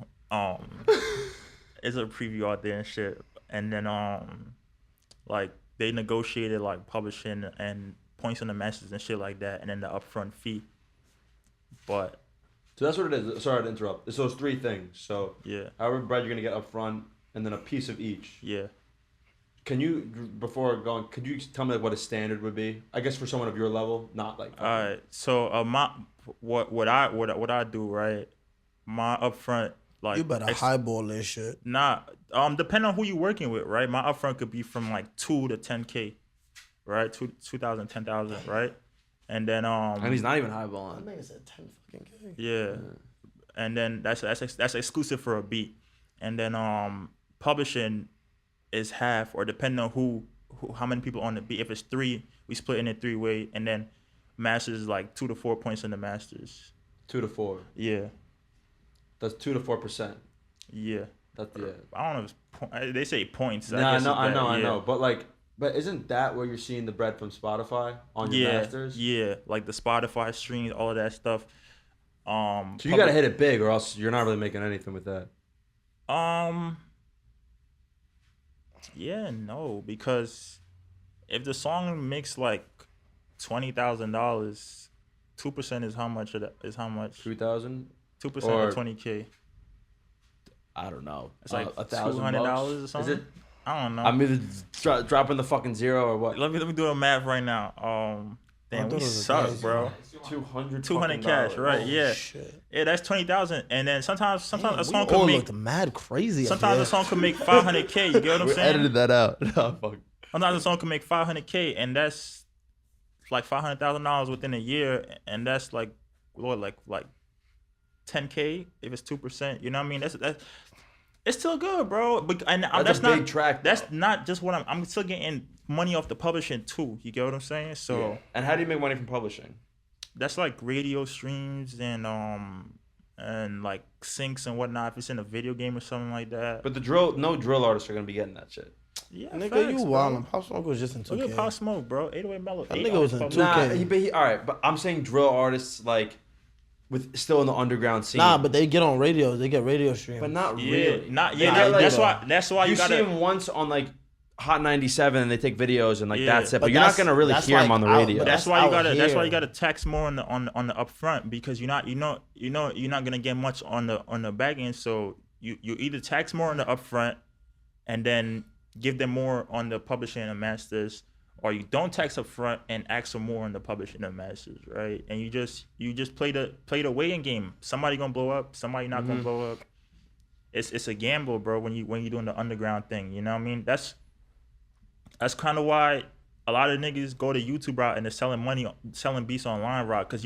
It's a preview out there and shit. And then like they negotiated like publishing and points on the masters and shit like that, and then the upfront fee. But so that's what it is. Sorry to interrupt. It's those three things. So yeah, however bread you're gonna get up front, and then a piece of each. Yeah. Can you, before going, could you tell me like what a standard would be? I guess for someone of your level, not like. All right. So what I do, right? My upfront, like, you better highball this shit. Nah, depending on who you working with, right? My upfront could be from like 2 to 10K, right? 2,000, 10,000, right? And then and he's not even highballing. I think it's at 10 fucking K. Yeah. And then that's exclusive for a beat. And then publishing is half, or depending on who how many people on the beat. If it's 3, we split in it 3-way, and then masters is like 2 to 4 points in the masters. 2 to 4. Yeah. That's 2 to 4%. Yeah. That's yeah. I don't know. If they say points. Nah, I know. But isn't that where you're seeing the bread from Spotify on your masters? Yeah, like the Spotify streams, all of that stuff. So you gotta hit it big, or else you're not really making anything with that. Yeah, no, because if the song makes like $20,000, 2% is how much of that? Is how much? 2,000. 2% of 20K. I don't know. It's like $1,000 or something. Is it? I don't know. I'm either dropping the fucking zero or what. Let me do the math right now. Damn, we suck, bro. 200 cash, right? Oh, yeah, shit. Yeah, that's 20,000. And then sometimes Damn, a song we all could make looked mad crazy. sometimes a song could make 500K. You get what I'm saying? Edited that out. No, fuck. Sometimes a song can make 500K, and that's like $500,000 within a year, and that's like, Lord, like 10K if it's 2%. You know what I mean? That's it's still good, bro. But that's a not big track. That's not just what I'm still getting money off the publishing too. You get what I'm saying? So yeah. And how do you make money from publishing? That's like radio streams and like syncs and whatnot. If it's in a video game or something like that. But no drill artists are gonna be getting that shit. Yeah, nigga, you wildin'. Pop Smoke was just in 2K. Look at Pop Smoke, bro. 808 Mellow. That nigga was in 2K. Nah, all right, but I'm saying drill artists like with still in the underground scene. Nah, but they get on radio. They get radio streams. But not Yeah, really. not They yeah. get, like, That's why you gotta see them once on like Hot 97 and they take videos and like Yeah. that's it. But But you're not gonna really that's hear them like on the out- radio. but That's that's why out you here. gotta tax more on the upfront, because you're not gonna get much on the back end. So you either tax more on the upfront and then give them more on the publishing and masters, or you don't tax up front and ask for more on the publishing and masters, right? And you just play the weighing game. Somebody gonna blow up, somebody not gonna blow up. It's a gamble, bro, when you're doing the underground thing. You know what I mean? That's kind of why a lot of niggas go to YouTube route and they're selling beats online route, because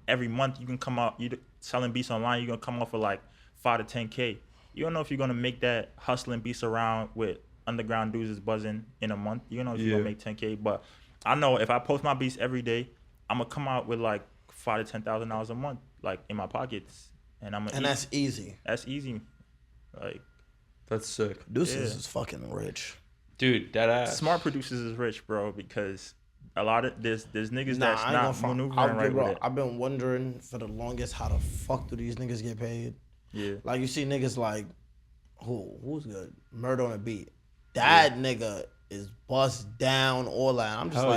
every month you can come out, you selling beats online, you're gonna come off with like 5 to 10K. You don't know if you're gonna make that hustling beats around with underground dudes is buzzing in a month. You know if you're gonna make 10K, but I know if I post my beats every day, I'm gonna come out with like $5,000 to $10,000 a month, like in my pockets, and that's easy. That's easy, like That's sick. Producers is fucking rich. Dude, that ass. smart producers is rich, bro, because a lot of there's niggas that's I ain't not gonna maneuvering right with it. I've been wondering for the longest how the fuck do these niggas get paid? Yeah, Like you see niggas like who's good? Murder on a Beat. That nigga is bust down all that. I'm just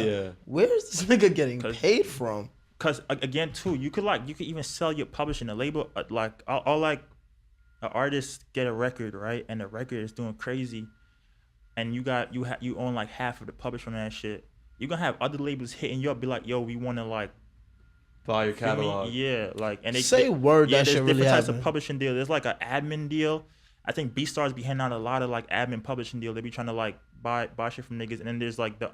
where's this nigga getting paid from? Cause again too, you could even sell your publishing, a label, like all like an artist get a record, right, and the record is doing crazy, and you own like half of the publishing on that shit. You gonna have other labels hitting you up, be like, yo, we want to like buy your catalog. Yeah, like, and they Say word that shit really there's different types happened. of publishing deal. There's like an admin deal. I think BeatStars be handing out a lot of like admin publishing deal. They be trying to like buy shit from niggas, and then there's like the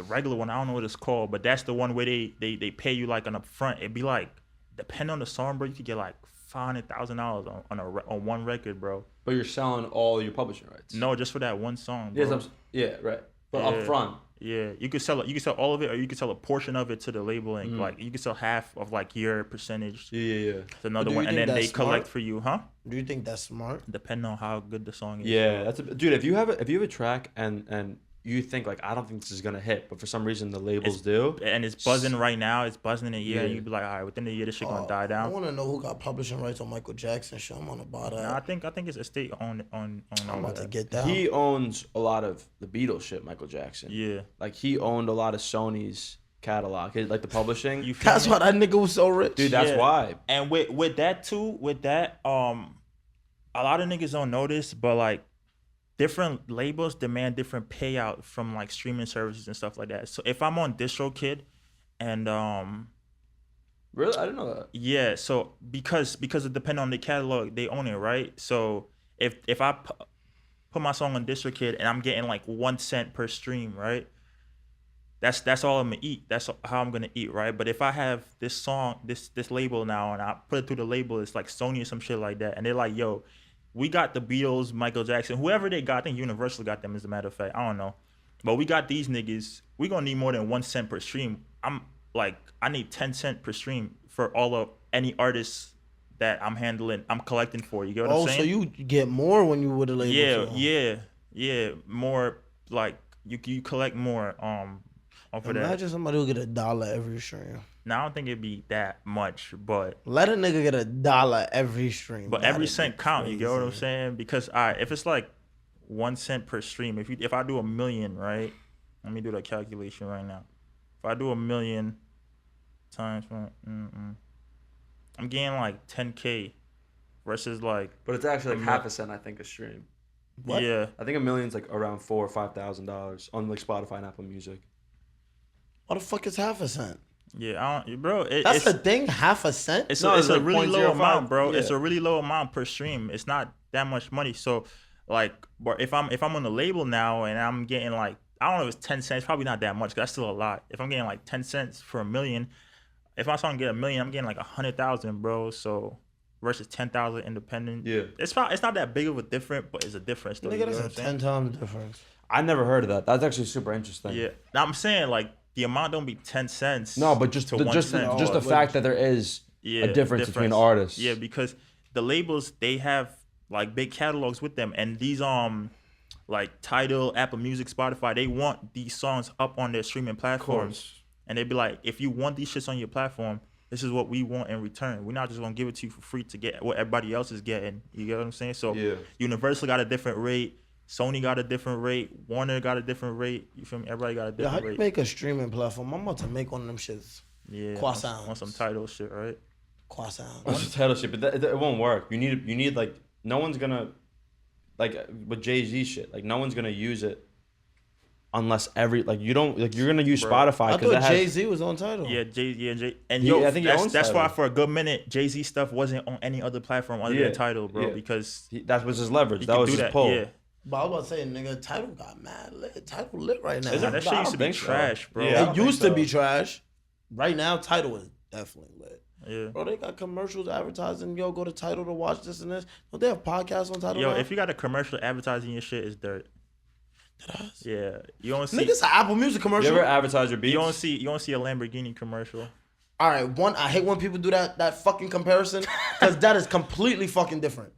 regular one. I don't know what it's called, but that's the one where they pay you like on upfront. It'd be like, depending on the song, bro, you could get like $500,000 on one record, bro. But you're selling all your publishing rights. No, just for that one song, bro. Yes, right. But up front. Yeah, you could sell all of it, or you could sell a portion of it to the label, and like you could sell half of like your percentage. Yeah. To another Do you one, and think then they that's collect smart? for you, huh? Do you think that's smart? Depending on how good the song is. Yeah, dude. If you have a track and you think like I don't think this is gonna hit, but for some reason the labels do, And it's buzzing right now. It's buzzing in a year, and Yeah. you'd be like, all right, within a year, this shit gonna die I down. want to know who got publishing rights on Michael Jackson shit. I'm gonna buy that. Nah, I think it's estate on. I'm all about to that. get that. he owns a lot of the Beatles shit. Michael Jackson. Yeah, Like he owned a lot of Sony's catalog, like the publishing. you feel That's me? why that nigga was so rich. Dude, that's Yeah. why. And with that too, a lot of niggas don't notice, but like different labels demand different payout from like streaming services and stuff like that. So if I'm on DistroKid, and Really, I didn't know that. yeah, so because it depends on the catalog, they own it, right? So if I put my song on DistroKid and I'm getting like 1 cent per stream, right? That's all I'm gonna eat. That's how I'm gonna eat, right? But if I have this song, this label now, and I put it through the label, it's like Sony or some shit like that, and they're like, yo, we got the Beatles, Michael Jackson, whoever they got. I think Universal got them, as a matter of fact. I don't know, but we got these niggas. We gonna need more than 1 cent per stream. I need 10 cent per stream for all of any artists that I'm collecting for. You get what I'm saying? So you get more when you with a label. Yeah. More like you collect more off of that. Imagine somebody who get $1 every stream. Now I don't think it'd be that much, but Let a nigga get $1 every stream. every That'd cent be count. You get what I'm crazy. saying? Because if it's like 1 cent per stream, if I do 1 million, right? Let me do that calculation right now. If I do 1 million times, I'm getting like 10K versus like But it's actually like half a cent, I think, a stream. What? yeah. I think $1 million's like around $4,000 or $5,000 on like Spotify and Apple Music. What the fuck is half a cent? Yeah, bro. That's It's the thing, half a cent? it's No, a it's like really low 0.05. amount, bro. Yeah. It's a really low amount per stream. It's not that much money. So, like, but if I'm on the label now and I'm getting like, I don't know if it's 10 cents, probably not that much. 'Cause that's still a lot. If I'm getting like 10 cents for 1 million, if my song get 1 million, I'm getting like 100,000, bro. So versus 10,000 independent. Yeah. it's not that big of a difference, but it's a difference. Though, you Nigga, know that's what a I'm saying? 10 times difference. I never heard of that. That's actually super interesting. Yeah. Now I'm saying like the amount don't be 10 cents. No, but just to the, 1 just cent. the fact that there is Yeah, a difference between artists. Yeah, because the labels, they have like big catalogs with them, and these like Tidal, Apple Music, Spotify, they want these songs up on their streaming platforms, and they be like, if you want these shits on your platform, this is what we want in return. We're not just gonna give it to you for free to get what everybody else is getting. You get what I'm saying? So Yeah. Universal got a different rate, Sony got a different rate, Warner got a different rate. You feel me? Everybody got a Yeah, how different you rate. make a streaming platform? I'm about to make one of them shits. Yeah, Croissants. on some Tidal shit, right? Croissant. That's just title shit, but it won't work. You need like no one's gonna like with Jay-Z shit. Like no one's gonna use it unless you're gonna use Bro, Spotify I because it thought has. Jay-Z was on title. Yeah, Jay, and I think he owns that's why Tidal. for a good minute Jay-Z stuff wasn't on any other platform other Yeah, than Tidal, bro, yeah. because That was his leverage. he That could was do his that. pull. Yeah, But I was about to say, nigga, title got mad lit. Title lit right now. Is it? nah, that shit I used to don't be think so. trash, bro. Yeah, I It don't think used to so. be trash. Right now, title is definitely lit. Yeah. Bro, they got commercials advertising. Yo, go to Title to watch this and this. Don't they have podcasts on Title Yo, now? if you got a commercial advertising your shit, it's dirt. Yeah, you don't see. Niggas, an Apple Music You commercial. ever advertise your beats? You don't see a Lamborghini commercial. All right, I hate when people do that fucking comparison because that is completely fucking different.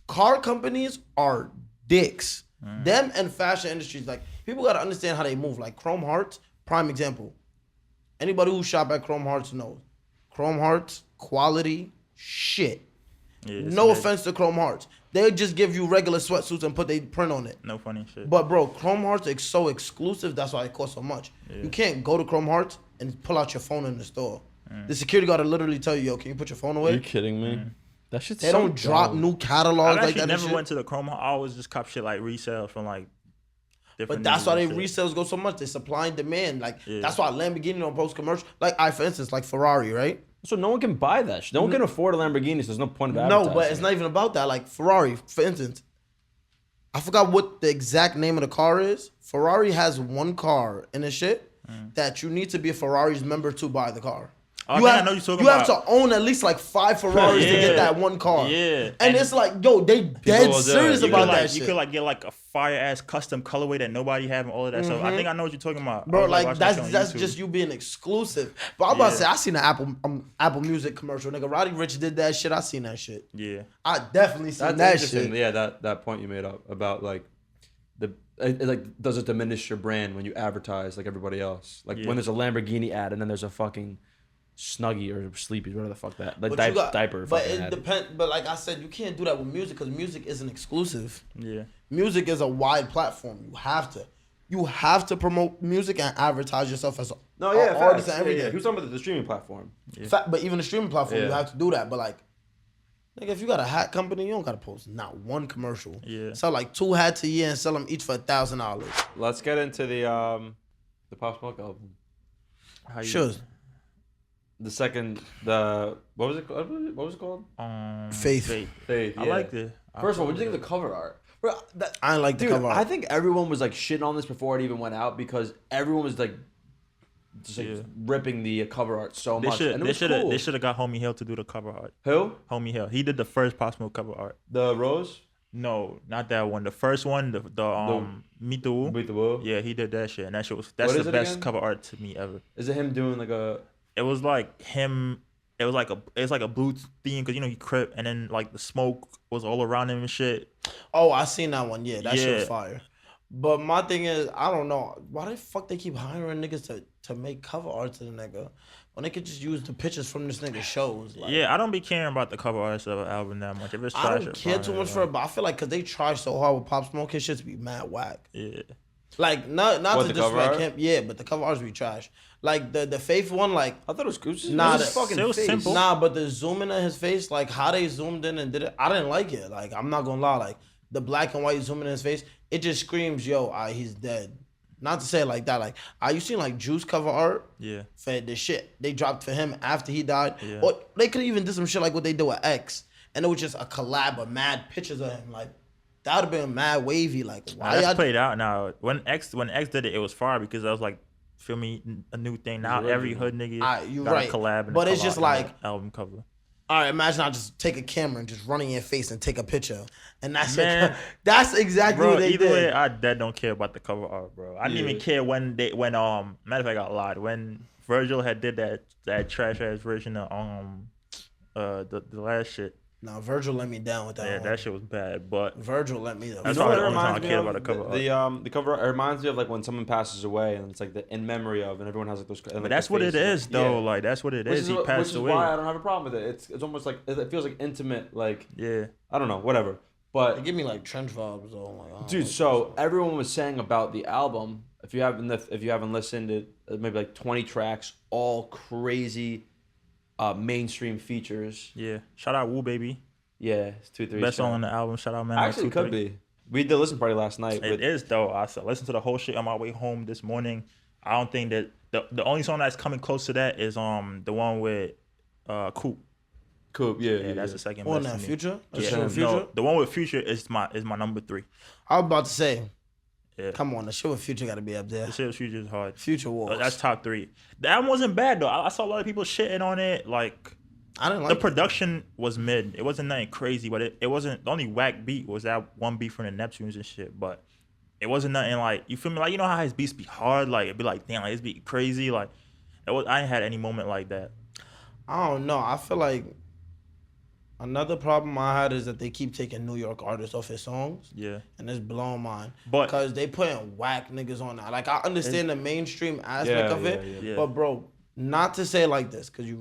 Car companies are dicks. Them and fashion industries, like people gotta understand how they move. Like Chrome Hearts, prime example. Anybody who shop at Chrome Hearts knows. Chrome Hearts, quality, shit. Yeah, it's No mid. offense to Chrome Hearts. They just give you regular sweatsuits and put their print on it. No funny shit. But bro, Chrome Hearts is so exclusive. That's why it costs so much. You can't go to Chrome Hearts and pull out your phone in the store. The security guard will literally tell you, "Yo, can you put your phone Are away?" you kidding me? That shit's They don't drop new catalogs I like actually that. never and shit. went to the Chrome. I always just cop shit like resale from like different. But that's niggas why they and shit. resales go so much. They supply and demand. Like Yeah. that's why Lamborghini don't post commercial. Like for instance, like Ferrari, right? So no one can buy that shit. No one can afford a Lamborghini, so there's no point of No, advertising. but it's not even about that. Like Ferrari, for instance, I forgot what the exact name of the car is. Ferrari has one car in the shit that you need to be a Ferrari's member to buy the car. I think I know you're talking you have about. to own at least like 5 Ferraris to get that one car. Yeah. And it's like, yo, they dead will do serious it. about like, that shit. You could like get like a fire ass custom colorway that nobody have and all of that stuff. I think I know what you're talking about. Bro, I was, like watching that's that shit on that's YouTube. just you being exclusive. But I'm about to say, I seen the Apple Music commercial. Nigga, Roddy Ricch did that shit. I seen that shit. Yeah. I definitely seen That's that interesting. shit. Yeah, that point you made up about like like does it diminish your brand when you advertise like everybody else? Like when there's a Lamborghini ad and then there's a fucking Snuggie or Sleepy's, whatever the fuck that diaper. But fucking it ad. depends. But like I said, you can't do that with music because music isn't exclusive. Yeah. Music is a wide platform. You have to promote music and advertise yourself as an artist and everything. Yeah. He was talking about the streaming platform. Yeah. But even the streaming platform, you Yeah. have to do that. But like, nigga, if you got a hat company, you don't gotta post not one commercial. Yeah. Sell like 2 hats a year and sell them each for $1,000. Let's get into the Pop Smoke album. Sure. The second, what was it called? Faith. Faith. I yeah. liked it. First of all, what do you think of the cover art? Bro, I didn't like the dude, cover art. I think everyone was like shitting on this before it even went out because everyone was like just like ripping the cover art so much. And it was cool. They should have got Homie Hill to do the cover art. Who? Homie Hill. He did the first Pop Smoke cover art. The Rose? No, not that one. The first one, the Meet the Woo. Beat the Woo? Yeah, he did that shit, and that's What the is it best again? cover art to me ever. Is it him doing like a... It was like him. It was like a blue theme because he crip, and then like the smoke was all around him and shit. Oh, I seen that one. Yeah, that shit was Yeah. fire. But my thing is, I don't know why the fuck they keep hiring niggas to make cover art to the nigga when they could just use the pictures from this nigga's shows. Like, Yeah, I don't be caring about the cover arts of an album that much. If it's trash, I don't it's care fine, too much yeah. for it, but I feel like because they try so hard with Pop Smoke, his shit to be mad whack. Yeah. Like not What, to the cover disrespect art? him, yeah, but the cover arts be trash. Like the Faith one, like I thought it was cool. Nah, It was the- fucking it was face. simple. nah, but the zooming in his face, like how they zoomed in and did it, I didn't like it. Like I'm not gonna lie, like the black and white zooming in his face, it just screams, yo, he's dead. Not to say it like that, like you seen like Juice cover art Yeah. for the shit they dropped for him after he died, Yeah. or they could even did some shit like what they did with X, and it was just a collab of mad pictures of him, like that would have been mad wavy. Like Nah, why that's y'all played out now. When X did it, it was fire because I was like, feel me, a new thing. Now every hood nigga you got right. a collab and But a it's just collab like- and an album cover. All right, imagine I just take a camera and just run in your face and take a picture, and that's Man. it. That's exactly Bro, what they either did. way, I dead don't care about the cover art, bro. I didn't even care when matter of fact, I lied. When Virgil had did that trash ass version of the last shit. Now Virgil let me down with that. Yeah, one. that shit was bad. But Virgil let me down. That's You know probably what the it only time I reminds me care of? about the cover art. The cover art, it reminds me of like when someone passes away and it's like the in memory of, and everyone has like those. And, like, but that's the what it faces. is though. Yeah. Like that's what it Which is. He which passed is away. why I don't have a problem with it. It's almost like it feels like intimate. Like Yeah. I don't know, whatever. They But give me like trench vibes though. Like, I don't dude, like so everyone was saying about the album. If you haven't listened to maybe like 20 tracks, all crazy, mainstream features. Yeah. Shout out Woo Baby. Yeah, it's 2-3. Best song on the album. Shout out man. Actually, it could be. We did a listen party last night. It is though. I listened to the whole shit on my way home this morning. I don't think that the only song that's coming close to that is the one with Coop. Cool. Yeah, That's the second On best. that to me. Future? That Yeah, shit with no, Future? the one with Future is my number 3. I was about to say, Yeah. come on, the shit with Future got to be up there. The shit with Future is hard. Future Wars. That's top 3. The album wasn't bad though. I saw a lot of people shitting on it. Like I didn't the like it. production was mid. It wasn't nothing crazy, but it wasn't. The only whack beat was that one beat from the Neptunes and shit. But it wasn't nothing like, you feel me? Like, you know how his beats be hard? Like it'd be like, damn, like his beat crazy. Like I ain't had any moment like that. I don't know. I feel like another problem I had is that they keep taking New York artists off his songs. Yeah. And it's blowing mine. But- because they putting whack niggas on that. Like I understand the mainstream aspect of it. yeah. But bro, not to say it like this, because you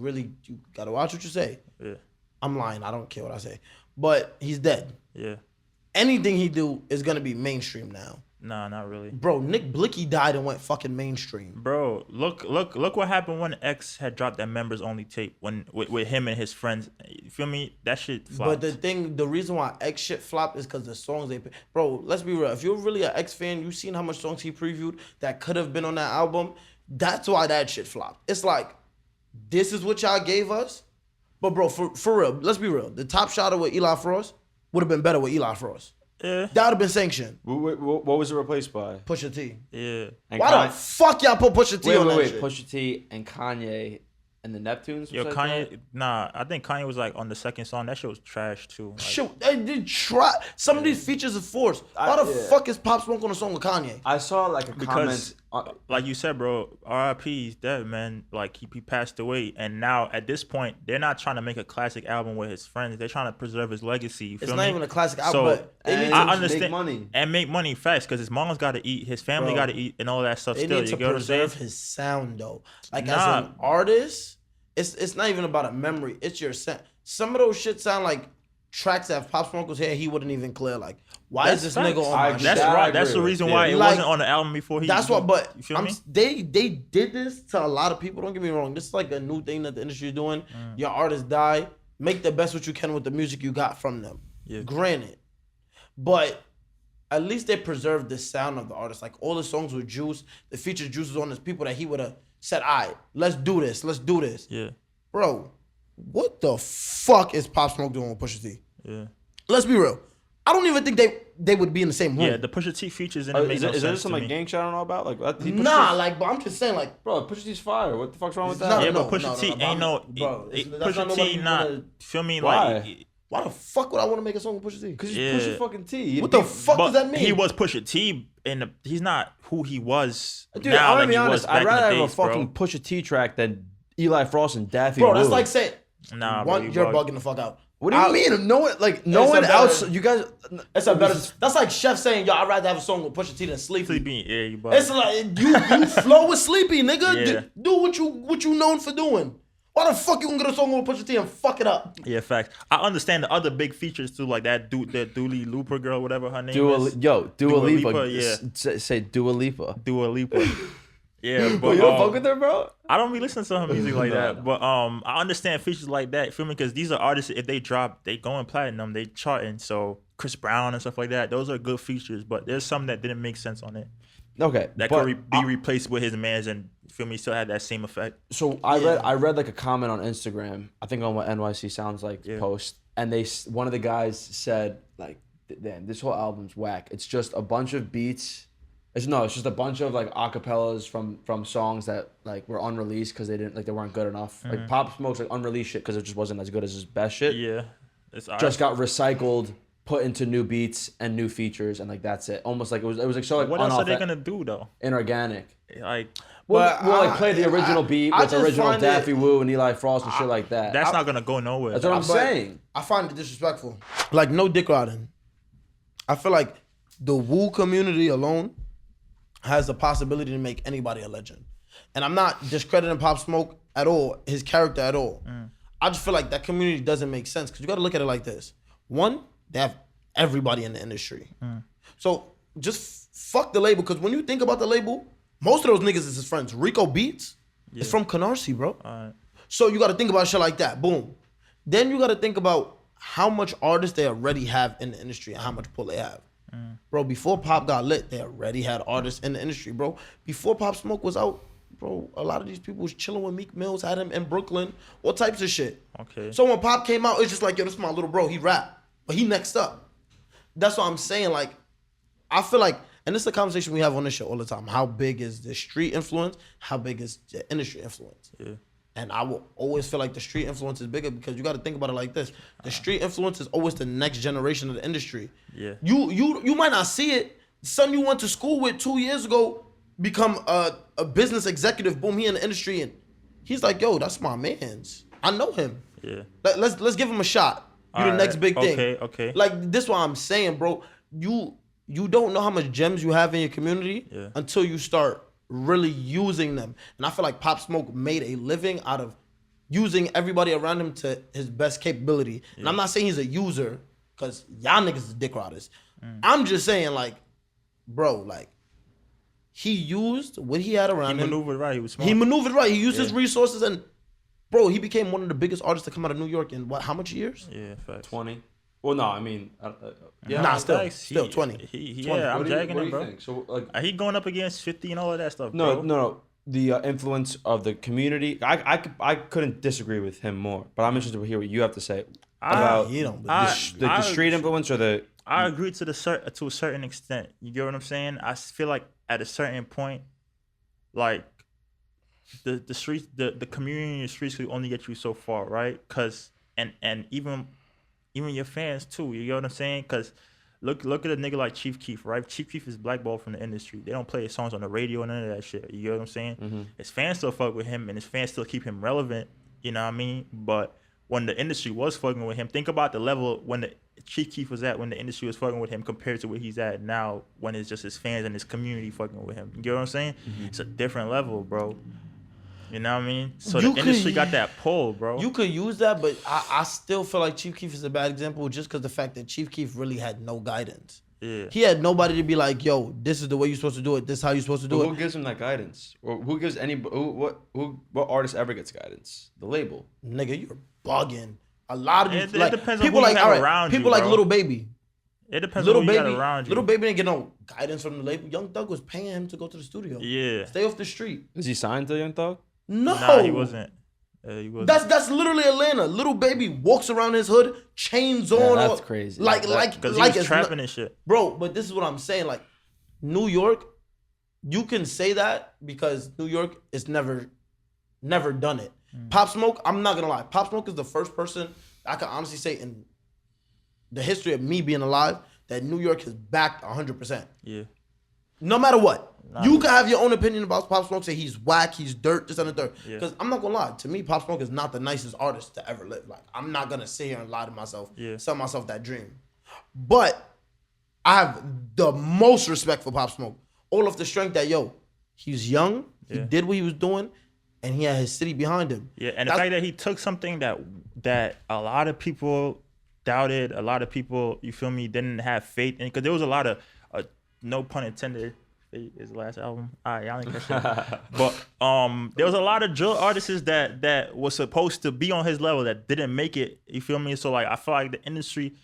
gotta watch what you say. Yeah. I'm lying. I don't care what I say. But he's dead. Yeah. Anything he do is gonna be mainstream now. Nah, not really. Bro, Nick Blicky died and went fucking mainstream. Bro, look what happened when X had dropped that members only tape when with him and his friends. You feel me? That shit flopped. But the reason why X shit flopped is because the songs they bro, let's be real. If you're really an X fan, you seen how much songs he previewed that could have been on that album. That's why that shit flopped. It's like, this is what y'all gave us. But bro, for real, let's be real. The top shotter with Eli Frost would have been better with Eli Frost. Yeah. That would have been sanctioned. What was it replaced by? Pusha T. Yeah. And Why the fuck y'all put Pusha T on that Wait. shit? Pusha T and Kanye and the Neptunes. Yo, besides Kanye, that? nah, I think Kanye was like on the second song. That shit was trash too. Like, Shit, they did try. Some of these features are forced. Why the fuck is Pop Smoke on a song with Kanye? I saw like a because, comment. like you said, bro, R.I.P. He's dead, man. Like he passed away, and now at this point, they're not trying to make a classic album with his friends. They're trying to preserve his legacy. You feel It's me? not even a classic album, So, but they need and I to, understand make money. and make money fast because his mom's got to eat, his family Bro, got to eat, and all that stuff. they Still, need you to get what I'm saying? preserve his sound though. Like as Nah. an artist, it's not even about a memory. It's your sound. Some of those shit sound like tracks that if Pop Smoke was here, he wouldn't even clear. Like, why That's is this facts. nigga on I my agree. shit? That's That I right. That's agree the with. reason Yeah. why it Like, wasn't on the album before he. That's what, but you feel me? they did this to a lot of people. Don't get me wrong. This is like a new thing that the industry is doing. Your artists die. Make the best what you can with the music you got from them. Yeah. Granted, but at least they preserved the sound of the artist. Like all the songs with Juice, the featured Juice was on. There's people that he would have said, "All right, let's do this. Let's do this." Yeah, Bro, what the fuck is Pop Smoke doing with Pusha T? yeah, Let's be real. I don't even think they would be in the same room. yeah. The Pusha T features in it make Is no there sense some to like me. gang shit I don't know about? Like Pusha Nah, T's- like, but I'm just saying, like, bro, Pusha T's fire. What the fuck's wrong with It's that? not- Yeah, no, but Pusha T ain't no. bro, that's not Pusha nobody T you not. wanna- Feel me? Why? Like, why the fuck would I want to make a song with Pusha T? Because he's Yeah. Pusha fucking T. What the fuck but does that mean? he was Pusha T, and he's not who he was Dude, now. I'm Like gonna be he honest. was back I'd rather in have the a days, fucking bro. Pusha T track than Eli Frost and Daffy Bro, that's Wu. like saying, Nah, bro, one, you're bugging. bugging the fuck out. What do you mean? No one, like no It's a one better- else. You guys. It's a better. That's like Chef saying, "Yo, I'd rather have a song with Pusha T than Sleepy." Sleepy, yeah, you It's bugging. like you flow with Sleepy, nigga. Yeah. Do what you known for doing. Why the fuck you gonna get a song with Pusha T and fuck it up? Yeah, facts. I understand the other big features too, like that Dooley Looper girl, whatever her name Dua is. Lipa, Dua Lipa, yeah. Say Dua Lipa. Dua Lipa. Yeah, Bro, but you don't fuck with her, bro? I don't be listening to her music like that. But I understand features like that. Feel me? Because these are artists. If they drop, they going platinum. They charting. So Chris Brown and stuff like that. Those are good features. But there's some that didn't make sense on it. Okay, That but could be replaced with his man's and feel me still had that same effect. So I read like a comment on Instagram. I think on what NYC Sounds Like post, and one of the guys said like, "Damn, this whole album's whack. It's just a bunch of beats. It's just a bunch of like acapellas from songs that like were unreleased because they weren't good enough. Like Pop Smoke's like unreleased shit because it just wasn't as good as his best shit. Yeah, it's Just got recycled, put into new beats and new features, and like that's it. Almost like it was like so like What else are they gonna do though? inorganic. Like We'll But like play the original beat I with just original find Daffy it- Wu and Eli Frost and shit like that. that's not gonna go nowhere. That's what I'm But saying. I find it disrespectful. Like no dick riding. I feel like the Wu community alone has the possibility to make anybody a legend. And I'm not discrediting Pop Smoke at all, his character at all. I just feel like that community doesn't make sense because you got to look at it like this. One, they have everybody in the industry. So just fuck the label because when you think about the label, most of those niggas is his friends. Rico Beats is from Canarsie, bro. Alright. So you got to think about shit like that. Boom. Then you got to think about how much artists they already have in the industry and how much pull they have. Bro, before Pop got lit, they already had artists in the industry, bro. Before Pop Smoke was out, bro, a lot of these people was chilling with Meek Mills, had him in Brooklyn, all types of shit. Okay. So when Pop came out, it's just like, yo, this is my little bro. He rap, but he next up. That's what I'm saying. Like, I feel like, and this is a conversation we have on this show all the time. How big is the street influence? How big is the industry influence? Yeah. And I will always feel like the street influence is bigger because you got to think about it like this: the street influence is always the next generation of the industry. Yeah. You might not see it. Son you went to school with 2 years ago become a business executive. Boom, he in the industry and he's like, yo, that's my man's. I know him. Yeah. Let's give him a shot. You the Alright, next big thing. okay. Like this, what I'm saying, bro. You don't know how much gems you have in your community until you start really using them. And I feel like Pop Smoke made a living out of using everybody around him to his best capability. And I'm not saying he's a user, because y'all niggas is dick riders. I'm just saying, like, bro, like, he used what he had around him. Maneuvered right. He was smart. He maneuvered right. He used his resources and, bro, he became one of the biggest artists to come out of New York in how much years? Yeah, facts. 20. Well, no, I mean, yeah. Nah, still Facts. 20. 20. Yeah, I'm dragging what him, do you bro. think? So like, He going up against 50 and all of that stuff, no, bro. no. The influence of the community. I couldn't disagree with him more, but I'm interested to hear what you have to say about he don't the street influence or the. I agree to a certain extent. You get what I'm saying? I feel like at a certain point, like the streets, the community in the streets could only get you so far, right? Cause and even your fans too. You know what I'm saying? Cause look at a nigga like Chief Keef, right? Chief Keef is blackballed from the industry. They don't play his songs on the radio and none of that shit. You know what I'm saying? Mm-hmm. His fans still fuck with him, and his fans still keep him relevant. You know what I mean? But when the industry was fucking with him, think about the level when the Chief Keef was at when the industry was fucking with him compared to where he's at now when it's just his fans and his community fucking with him. You get what I'm saying? Mm-hmm. It's a different level, bro. You know what I mean? So You the industry got that pull, bro. You could use that, but I still feel like Chief Keef is a bad example just because the fact that Chief Keef really had no guidance. Yeah. He had nobody to be like, yo, this is the way you're supposed to do it. This is how you're supposed to do But it. who gives him that guidance? Or who gives what artist ever gets guidance? The label. Nigga, you're bugging. A lot of these, It like, depends on people who you like, have all right, around people you, like bro. Little Baby. It depends Little on who you Baby, got around you. Little Baby didn't get no guidance from the label. Young Thug was paying him to go to the studio. Yeah. Stay off the street. Is he signed to Young Thug? No. Nah, he wasn't. He wasn't. That's literally Atlanta. Little Baby walks around his hood, chains on. that's or- crazy. Like, because he like was it's trapping and shit. Bro, but this is what I'm saying. Like, New York, you can say that because New York is never done it. Pop Smoke, I'm not gonna lie. Pop Smoke is the first person I can honestly say in the history of me being alive that New York has backed 100%. Yeah. No matter what. Nah. You can have your own opinion about Pop Smoke, say he's whack, he's dirt, this and the third. Yeah. Because I'm not gonna lie, to me, Pop Smoke is not the nicest artist to ever live. Like, I'm not gonna sit here and lie to myself, sell myself that dream. But I have the most respect for Pop Smoke. All of the strength that, yo, he's young, he did what he was doing, and he had his city behind him. Yeah, and the fact that he took something that a lot of people doubted, a lot of people, you feel me, didn't have faith in, because there was a lot of, no pun intended, Fate is the last album. All right, y'all ain't catch that. But there was a lot of drill artists that was supposed to be on his level that didn't make it. You feel me? So like, I feel like the industry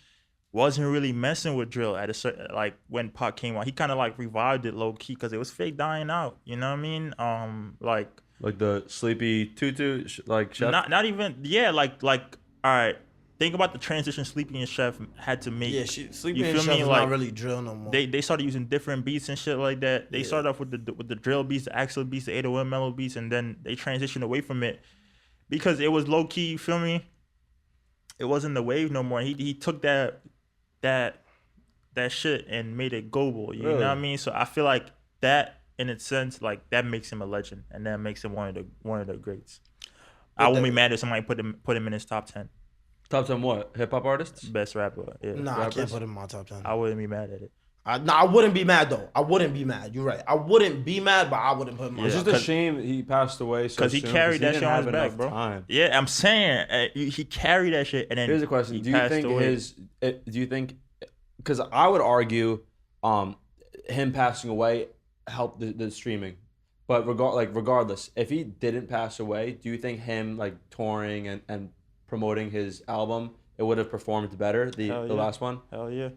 wasn't really messing with drill at a certain, like when Pac came out. He kind of like revived it low key because it was fake dying out. You know what I mean? Like the Sleepy Tutu, like Chef. Not even, yeah, like all right. Think about the transition Sleepy and Chef had to make. Yeah, Sleepy and Chef is not really drill no more. They started using different beats and shit like that. They started off with the drill beats, the axle beats, the 808 mellow beats, and then they transitioned away from it because it was low key. You feel me? It wasn't the wave no more. He took that shit and made it global. You know what I mean? So I feel like that, in a sense, like that makes him a legend, and that makes him one of the greats. I wouldn't be mad if somebody put him in his top 10. Top 10 what? Hip hop artists? Best rapper. Yeah. Nah, rappers? I can't put him in my top 10. I wouldn't be mad at it. I wouldn't be mad though. I wouldn't be mad. You're right. I wouldn't be mad, but I wouldn't put him on. It's just a shame he passed away so Because he soon, carried that he shit didn't on his have back, enough bro. time. Yeah, I'm saying he carried that shit, and then Here's a question: he Do you passed think away. do you think? Because I would argue, him passing away helped the streaming, but regardless, if he didn't pass away, do you think him like touring and promoting his album, it would have performed better? The last one. Hell yeah.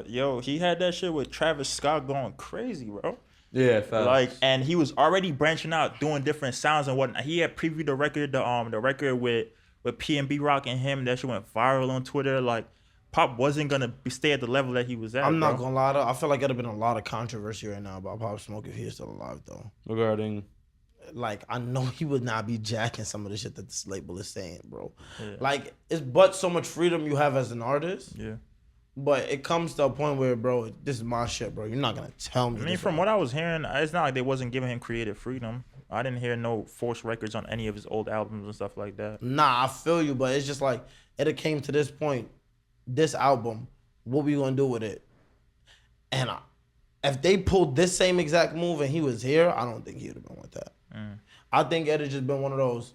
Yo, he had that shit with Travis Scott going crazy, bro. Yeah, facts. Like, and he was already branching out, doing different sounds and whatnot. He had previewed the record, the record with P&B Rock and him. That shit went viral on Twitter. Like, Pop wasn't gonna stay at the level that he was at. I'm not gonna lie though. I feel like there'd have been a lot of controversy right now about Pop Smoke if he was still alive though. Regarding, like, I know he would not be jacking some of the shit that this label is saying, bro. Yeah. Like, it's but so much freedom you have as an artist. Yeah. But it comes to a point where, bro, this is my shit, bro. You're not gonna tell me. I mean, from what I was hearing, it's not like they wasn't giving him creative freedom. I didn't hear no forced records on any of his old albums and stuff like that. Nah, I feel you, but it's just like it came to this point, this album, what we gonna do with it? And if they pulled this same exact move and he was here, I don't think he would have been with that. I think it'd have just been one of those,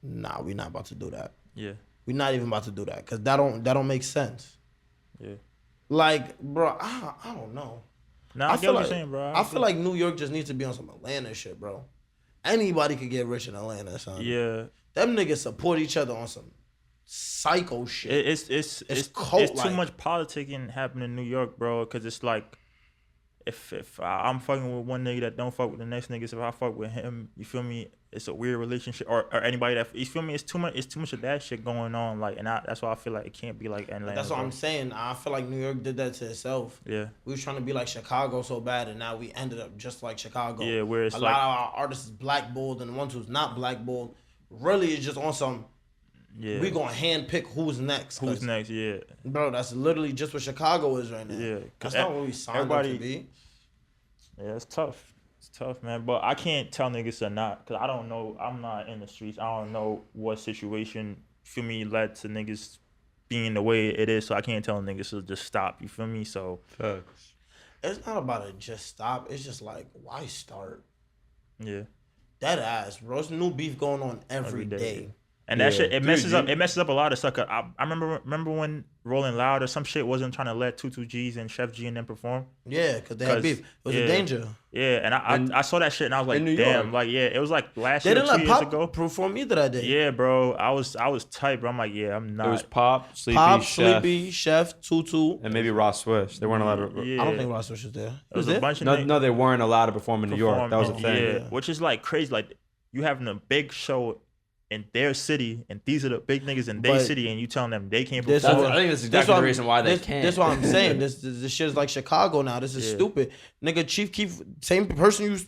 nah, we not about to do that. Yeah. We not even about to do that because that don't make sense. Yeah. Like, bro, I don't know. Nah, I get what you're saying, bro. I feel like New York just needs to be on some Atlanta shit, bro. Anybody could get rich in Atlanta, son. Yeah. Them niggas support each other on some psycho shit. It's cult-like. too much politicking happening in New York, bro. Because it's like, if I'm fucking with one nigga that don't fuck with the next niggas, if I fuck with him, you feel me? it's a weird relationship, or anybody that you feel me. It's too much of that shit going on. Like, and that's why I feel like it can't be like Atlanta. That's what I'm saying. I feel like New York did that to itself. Yeah, we was trying to be like Chicago so bad, and now we ended up just like Chicago. Yeah, where it's a like, lot of our artists is blackballed, and the ones who's not blackballed really is just on some. Yeah, we gonna handpick who's next. Who's next? Yeah, bro, that's literally just what Chicago is right now. Yeah, that's not what we signed up to be. Yeah, it's tough. It's tough, man. But I can't tell niggas to not, because I don't know. I'm not in the streets. I don't know what situation, feel me, led to niggas being the way it is. So I can't tell niggas to just stop. You feel me? So it's not about it just stop. It's just like, why start? Yeah. That ass, bro. There's new beef going on every day. And that shit, it messes up a lot of stuff. I remember when Rolling Loud or some shit wasn't trying to let 22 G's and Chef G and them perform. Yeah, because they had beef. It was a danger. Yeah, and I saw that shit and I was like, damn, like, yeah, it was like last year, 2 years ago. They didn't let Pop perform either that day. Yeah, bro, I was tight, bro. I'm like, yeah, I'm not. It was Pop, Sleepy, Chef, Tutu, and maybe Ross Swish. They weren't allowed to. Yeah. I don't think Ross Swish was there. It was a bunch of no, they weren't allowed to perform in New York. That was a thing. Yeah, which is like crazy. Like, you having a big show in their city, and these are the big niggas in their city, and you telling them they can't perform. I think that's exactly the reason why they can't. That's what I'm saying. This shit is like Chicago now. This is stupid. Nigga, Chief Keef, same person you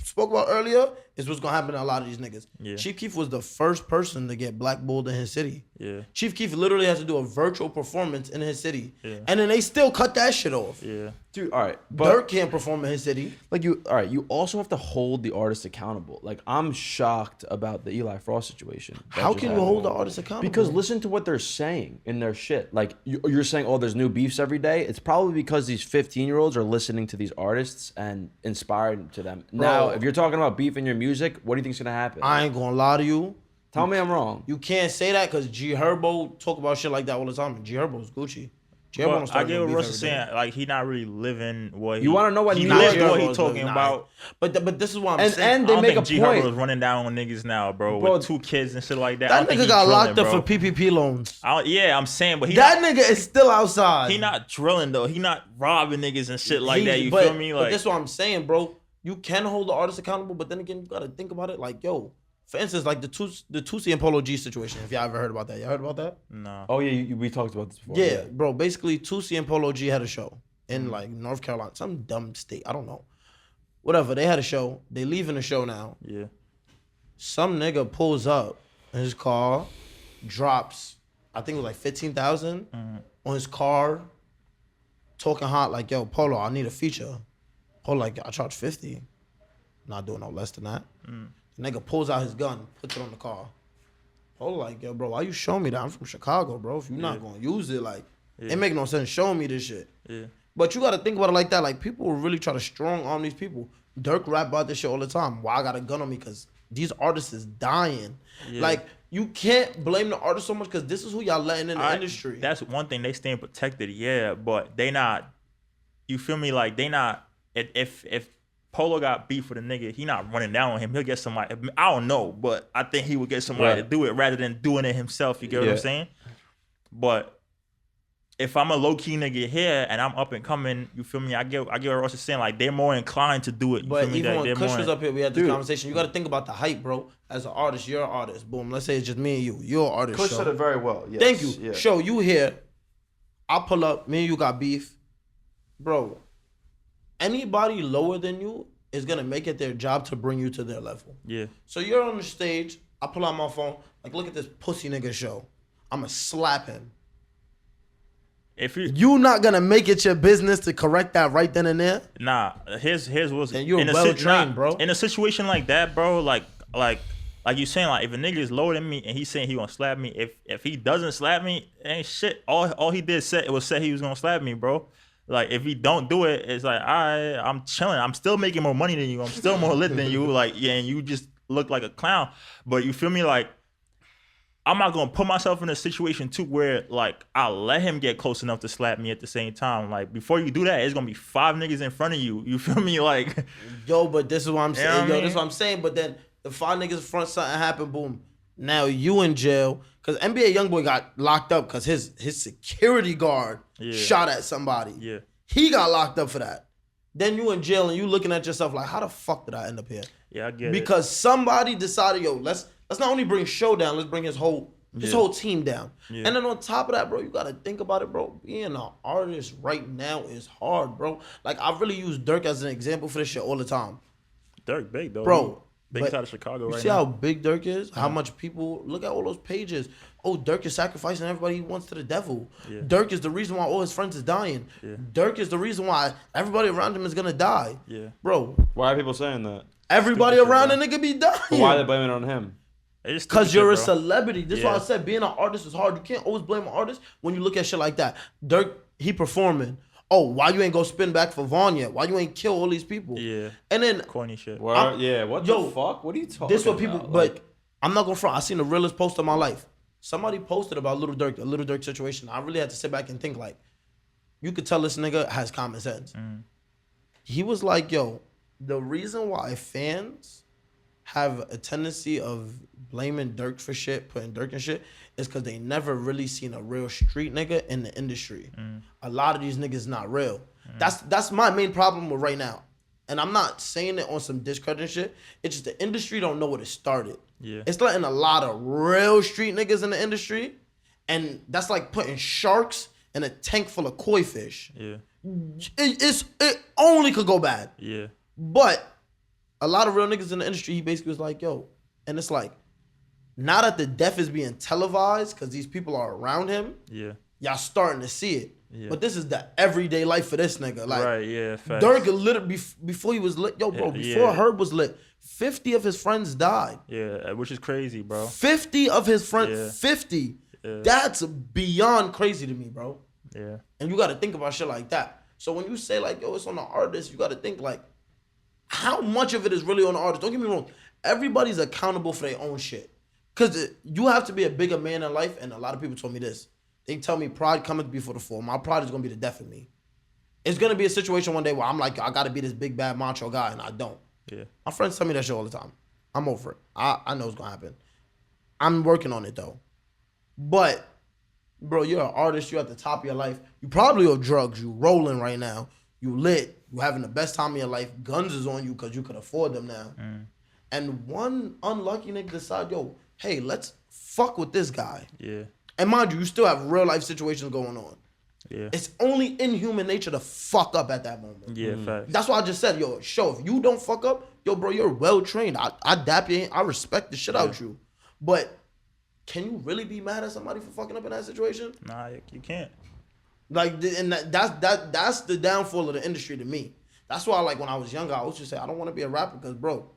spoke about earlier, is what's gonna happen to a lot of these niggas. Yeah. Chief Keef was the first person to get blackballed in his city. Yeah. Chief Keef literally has to do a virtual performance in his city. Yeah. And then they still cut that shit off. Yeah. Dude, all right. Dirk can't perform in his city. Like, you also have to hold the artist accountable. Like, I'm shocked about the Eli Frost situation. How can you hold the artist accountable? Because listen to what they're saying in their shit. Like, you're saying, oh, there's new beefs every day. It's probably because these 15-year-olds are listening to these artists and inspired to them. Bro, now, if you're talking about beef in your music, what do you think's gonna happen? I ain't gonna lie to you. Tell me I'm wrong. You can't say that because G Herbo talk about shit like that all the time. G Herbo's Gucci. I get what Russ is saying. Like, he not really living what you want to know what he lives what he talking about. But this is what I'm saying. And they make a G point. Herbo is running down on niggas now, bro, with 2 kids and shit like that. That nigga got locked up for PPP loans. I'm saying, but that nigga is still outside. He not drilling though. He not robbing niggas and shit like that. You feel me? Like, but that's what I'm saying, bro. You can hold the artist accountable, but then again, you gotta think about it. Like, yo. For instance, like the Tusi and Polo G situation. If y'all ever heard about that, y'all heard about that? No. Oh yeah, we talked about this before. Yeah, bro. Basically, Tusi and Polo G had a show in like North Carolina, some dumb state. I don't know. Whatever. They had a show. They leaving the show now. Yeah. Some nigga pulls up in his car, drops, I think it was like 15,000 on his car, talking hot like, yo, Polo, I need a feature. Polo like, I charge 50. Not doing no less than that. Nigga pulls out his gun, puts it on the car. Oh, like, yo, bro, why you showing me that? I'm from Chicago, bro. If you're not gonna use it, like, it make no sense showing me this shit. Yeah. But you gotta think about it like that. Like, people will really try to strong arm these people. Dirk rap about this shit all the time. Why I got a gun on me? Because these artists is dying. Yeah. Like, you can't blame the artist so much because this is who y'all letting in the industry. That's one thing. They staying protected, yeah, but they not, you feel me? Like, they not, if Polo got beef with a nigga, he not running down on him. He'll get somebody. I don't know, but I think he would get somebody to do it rather than doing it himself. You get what I'm saying? But if I'm a low key nigga here and I'm up and coming, you feel me? I get what Ross is saying. Like, they're more inclined to do it. You but feel me? Even when Kush was up here, we had this conversation. You got to think about the hype, bro. As an artist, you're an artist. Boom. Let's say it's just me and you. You're an artist. Kush said it very well. Yes. Thank you. Yeah. Show you here. I pull up. Me and you got beef, bro. Anybody lower than you is gonna make it their job to bring you to their level. Yeah. So you're on the stage. I pull out my phone. Like, look at this pussy nigga show. I'ma slap him. If you not gonna make it your business to correct that right then and there. Nah. Here's what's. And you're well trained, bro. In a situation like that, bro. Like you saying, like, if a nigga is lower than me and he's saying he gonna slap me, if he doesn't slap me, ain't shit. All he did say he was gonna slap me, bro. Like, if he don't do it, it's like, all right, I'm chilling. I'm still making more money than you. I'm still more lit than you. Like, yeah, and you just look like a clown. But you feel me? Like, I'm not gonna put myself in a situation too where, like, I'll let him get close enough to slap me at the same time. Like, before you do that, it's gonna be 5 niggas in front of you. You feel me? Like, yo, but this is what I'm saying. You know this is what I'm saying. But then the 5 niggas in front, something happened, boom. Now you in jail. Because NBA Youngboy got locked up because his security guard shot at somebody. Yeah. He got locked up for that. then you in jail and you looking at yourself like, how the fuck did I end up here? Yeah, I get it. Because somebody decided, yo, let's not only bring Show down, let's bring his whole team down. Yeah. And then on top of that, bro, you gotta think about it, bro. Being an artist right now is hard, bro. Like, I really use Dirk as an example for this shit all the time. Dirk big though, bro. Biggest out of Chicago right now. You see how big Dirk is? How much people look at all those pages. Oh, Dirk is sacrificing everybody he wants to the devil. Yeah. Dirk is the reason why all his friends is dying. Yeah. Dirk is the reason why everybody around him is gonna die. Yeah. Bro. Why are people saying that? Everybody Stupid around shit, a nigga be dying. But why are they blaming it on him? Because you're a shit, bro. celebrity. This is why I Yeah. said being an artist is hard. You can't always blame an artist when you look at shit like that. Dirk, he performing. Oh, why you ain't go spin back for Vaughn yet? Why you ain't kill all these people? Yeah. And then Corny shit. What yo, the fuck? What are you talking about? this what people, Like, but I'm not gonna front. I seen the realest post of my life. Somebody posted about Little Dirk, a Little Dirk situation. I really had to sit back and think like, you could tell this nigga has common sense. He was like, yo, the reason why fans have a tendency of blaming Dirk for shit, putting Dirk in shit, is because they never really seen a real street nigga in the industry. A lot of these niggas not real. That's my main problem with right now. And I'm not saying it on some discrediting shit. It's just the industry don't know what it started. Yeah. It's letting a lot of real street niggas in the industry, and that's like putting sharks in a tank full of koi fish. Yeah. It only could go bad. Yeah. But a lot of real niggas in the industry, he basically was like, yo, and it's like, now that the death is being televised because these people are around him, Yeah. y'all starting to see it. Yeah. But this is the everyday life for this nigga. Like, Right, yeah, facts. Dirk literally, before he was lit, yo, bro, before Yeah. Herb was lit, 50 of his friends died. Yeah, which is crazy, bro. 50 of his friends, Yeah. 50. Yeah. That's beyond crazy to me, bro. Yeah. And you got to think about shit like that. So when you say like, yo, it's on the artist, you got to think like, how much of it is really on the artist? Don't get me wrong. Everybody's accountable for their own shit. Because you have to be a bigger man in life. And a lot of people told me this. They tell me pride cometh before the fall. My pride is going to be the death of me. It's going to be a situation one day where I'm like, I got to be this big, bad macho guy. And I don't. Yeah. My friends tell me that shit all the time. I'm over it. I know it's going to happen. I'm working on it though. But, bro, you're an artist. You're at the top of your life. You probably on drugs. You rolling right now. You lit. You having the best time of your life. Guns is on you because you could afford them now. And one unlucky nigga decide, yo, hey, let's fuck with this guy. Yeah. And mind you, you still have real life situations going on. Yeah. It's only in human nature to fuck up at that moment. Yeah, facts. That's why I just said, yo, Show, if you don't fuck up, yo, bro, you're well trained. I dap you. I respect the shit out you. But can you really be mad at somebody for fucking up in that situation? Nah, you can't. Like, and that's the downfall of the industry to me. That's why, like, when I was younger, I always just say, I don't want to be a rapper because, bro,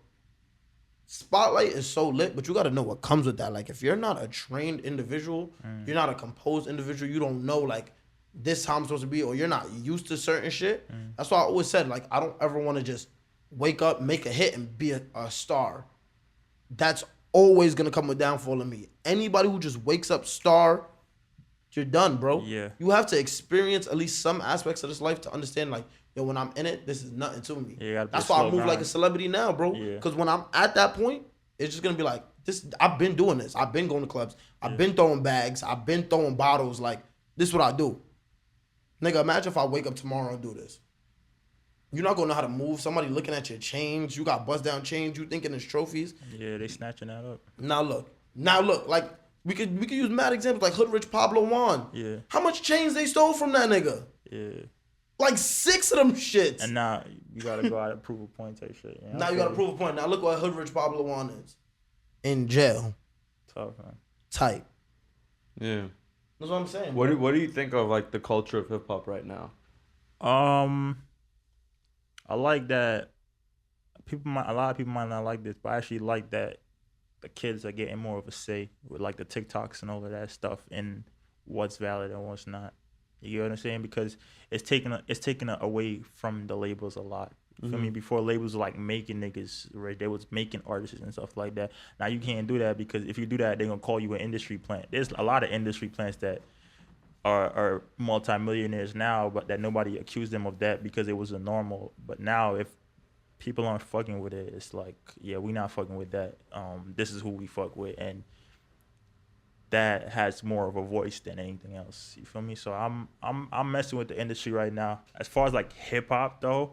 Spotlight is so lit, but you got to know what comes with that. Like, if you're not a trained individual, you're not a composed individual, you don't know, like, this is how I'm supposed to be, or you're not used to certain shit. That's why I always said, like, I don't ever want to just wake up, make a hit, and be a star. That's always going to come with downfall in me. Anybody who just wakes up star, you're done, bro. Yeah. You have to experience at least some aspects of this life to understand, like, yo, when I'm in it, this is nothing to me. Yeah, that's why I move grind. like a celebrity now, bro. Yeah. Because when I'm at that point, it's just gonna be like this. I've been doing this. I've been going to clubs. I've been throwing bags. I've been throwing bottles. Like, this is what I do. Nigga, imagine if I wake up tomorrow and do this. You're not gonna know how to move. Somebody looking at your chains. You got bust down chains. You thinking it's trophies. Yeah, they snatching that up. Now look. Like, we could use mad examples like Hood Rich Pablo Juan. Yeah. How much chains they stole from that nigga? Yeah. Like 6 of them shits. And now you gotta go out and prove a point type shit. You know? Now you gotta prove a point. Now look what Hood Rich Pablo Juan is. In jail. Tough, man. Tight. Yeah. That's what I'm saying. What do you think of like the culture of hip hop right now? I like that a lot of people might not like this, but I actually like that the kids are getting more of a say with like the TikToks and all of that stuff and what's valid and what's not. You know what I'm saying? Because it's taking away from the labels a lot. You feel me? Before, labels were like making niggas, right? They was making artists and stuff like that. Now you can't do that because if you do that, they're gonna call you an industry plant. There's a lot of industry plants that are multimillionaires now, but that nobody accused them of that because it was a normal. But now if people aren't fucking with it, it's like, yeah, we not fucking with that. This is who we fuck with, and that has more of a voice than anything else. You feel me? So I'm messing with the industry right now. As far as like hip hop though,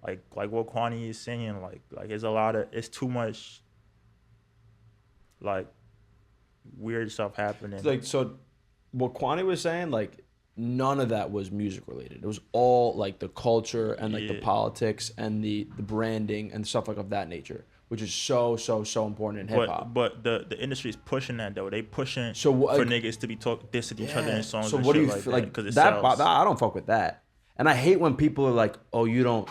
like what Kwani is saying, like it's a lot of, it's too much like weird stuff happening. Like, so what Kwani was saying, like, none of that was music related. It was all like the culture and like the politics and the branding and stuff like of that nature, which is so important in hip hop. But the industry is pushing that though. They pushing for niggas to be dissing each other in songs. So and what do shit you like feel that, like? Because That I don't fuck with that. And I hate when people are like, "Oh, you don't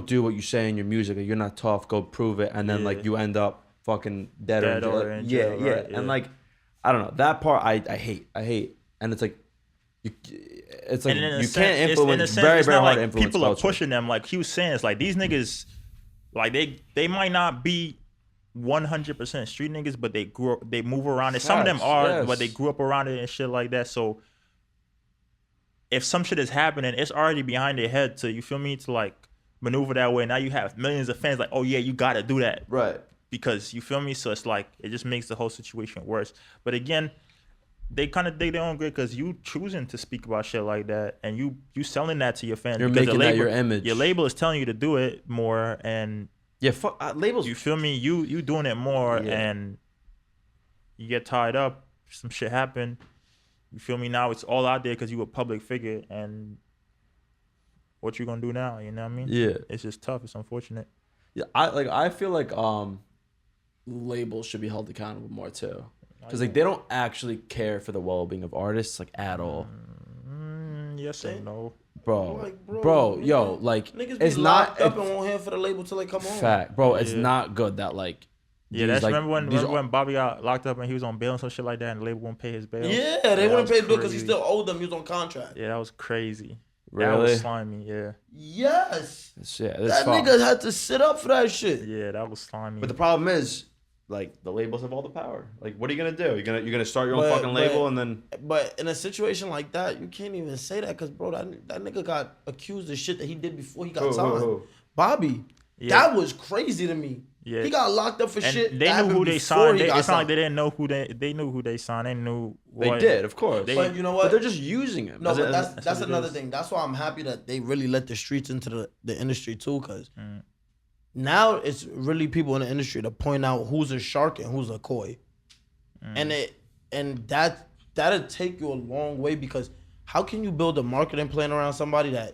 do what you say in your music, or you're not tough. Go prove it." And then like you end up fucking dead or in jail. Right? And like, I don't know, that part I hate. And it's like, it's like you can't influence. Very hard like to influence. People culture. are pushing them. Like he was saying, it's like these niggas, like they might not be 100% street niggas, but they move around it. Some of them are, but they grew up around it and shit like that. So if some shit is happening, it's already behind their head to, you feel me, to like maneuver that way. Now you have millions of fans like, oh yeah, you gotta do that. Right. Because you feel me? So it's like, it just makes the whole situation worse. But again, they kind of dig their own grave because you choosing to speak about shit like that and you selling that to your fans. You're because making that your image. Your label is telling you to do it more, and yeah, fuck labels. You feel me? You doing it more, and you get tied up. Some shit happen. You feel me? Now it's all out there because you a public figure, and what you gonna do now? You know what I mean? Yeah, it's just tough. It's unfortunate. Yeah, I feel like labels should be held accountable more too, because like they don't actually care for the well-being of artists like at all. Yes and no, bro. Like, bro, yo, like niggas it's be not locked up and won't hear for the label till they come home. Fact, bro. It's not good that like. Yeah, that's like, remember when Bobby got locked up and he was on bail and some shit like that, and the label wouldn't pay his bail. Yeah, they wouldn't pay his bill because he still owed them. He was on contract. Yeah, that was crazy. Really? That was slimy. Yeah. Yes. Yeah, that nigga had to sit up for that shit. Yeah, that was slimy. But the problem is, like, the labels have all the power. Like, what are you gonna do? You're gonna start your own fucking label and then. But in a situation like that, you can't even say that because, bro, that nigga got accused of shit that he did before he got signed. Bobby. Yeah. That was crazy to me. Yeah. He got locked up for shit. They knew who they signed. It's not like they didn't know who they knew who they signed. They knew. They did, of course. But you know what? But they're just using him. No, but that's another thing. That's why I'm happy that they really let the streets into the industry too, because now it's really people in the industry to point out who's a shark and who's a koi, and that'll take you a long way, because how can you build a marketing plan around somebody that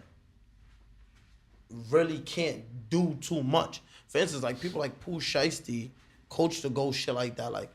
really can't do too much? For instance, like people like Pooh Shiesty, Coach to Go, shit like that. Like,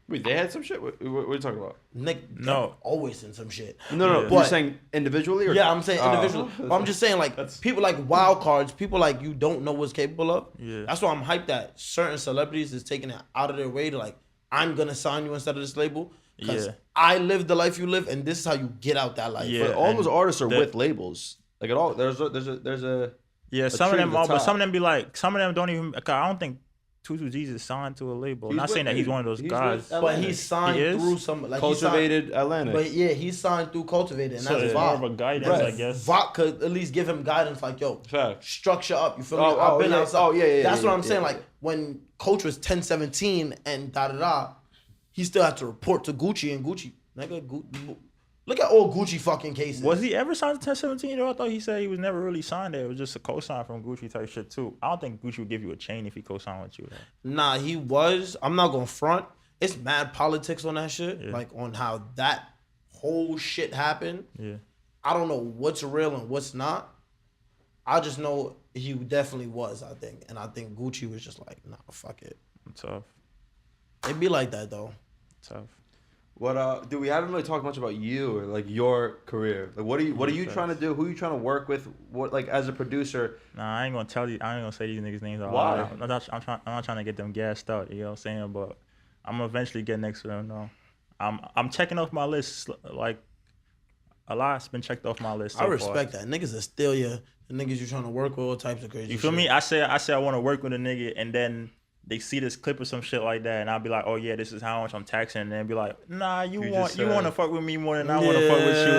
wait, they had some shit. What are you talking about? Nick, no, always in some shit. No. But, you're saying individually, or yeah, I'm saying individually. But I'm just saying, like, people like wild cards, people like you don't know what's capable of. Yeah, that's why I'm hyped that certain celebrities is taking it out of their way to like, I'm gonna sign you instead of this label. Because I live the life you live, and this is how you get out that life. Yeah, but all those artists are with labels. Like at all, there's a yeah, some of them are, but some of them be like, some of them don't even. I don't think Tutu Jesus signed to a label. I'm not saying that he's one of those guys, but he's signed through some like Cultivated Atlantic. But yeah, he's signed through Cultivated, and so that's more of a guidance, I guess. Vok could at least give him guidance, like, yo, structure up. You feel me? I've been outside. That's what I'm saying. Like when Coach was 10-17 and he still had to report to Gucci, and Gucci, nigga, look at all Gucci fucking cases. Was he ever signed to 10-17? I thought he said he was never really signed there. It was just a co-sign from Gucci type shit too. I don't think Gucci would give you a chain if he co-signed with you. Though. Nah, he was. I'm not gonna front. It's mad politics on that shit. Like on how that whole shit happened. Yeah. I don't know what's real and what's not. I just know he definitely was, I think. And I think Gucci was just like, nah, fuck it. Tough. It be like that though. Tough. What we haven't really talked much about you or like your career. Like what are you trying to do? Who are you trying to work with? What, like, as a producer? Nah, I ain't gonna tell you. I ain't gonna say these niggas' names. Why? I'm not trying to get them gassed out. You know what I'm saying? But I'm gonna eventually get next to them. No, I'm checking off my list. Like a lot's been checked off my list. So I respect that. Niggas that steal you. The niggas you trying to work with, all types of crazy. You feel shit. me? I say I want to work with a nigga, and then they see this clip or some shit like that, and I'll be like, oh yeah, this is how much I'm taxing, and then be like, nah, you want to fuck with me more than I want to fuck with you.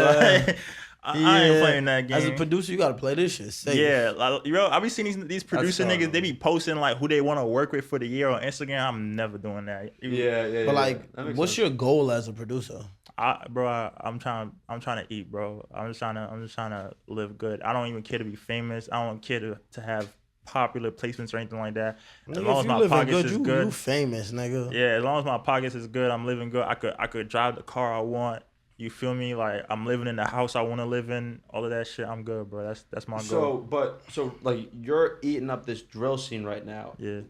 Like, I ain't playing that game. As a producer, you gotta play this shit safe. Yeah, like, I be seeing these producer niggas. They be posting like who they want to work with for the year on Instagram. I'm never doing that. Yeah. But like, what's your goal as a producer? I'm trying to eat, bro. I'm just trying to live good. I don't even care to be famous. I don't care to have popular placements or anything like that. As Nigga, long if as you my living pockets good, is you good. famous, nigga. Yeah, as long as my pockets is good, I'm living good. I could drive the car I want. You feel me? Like I'm living in the house I want to live in. All of that shit, I'm good, bro. That's my goal. So like you're eating up this drill scene right now. Yeah.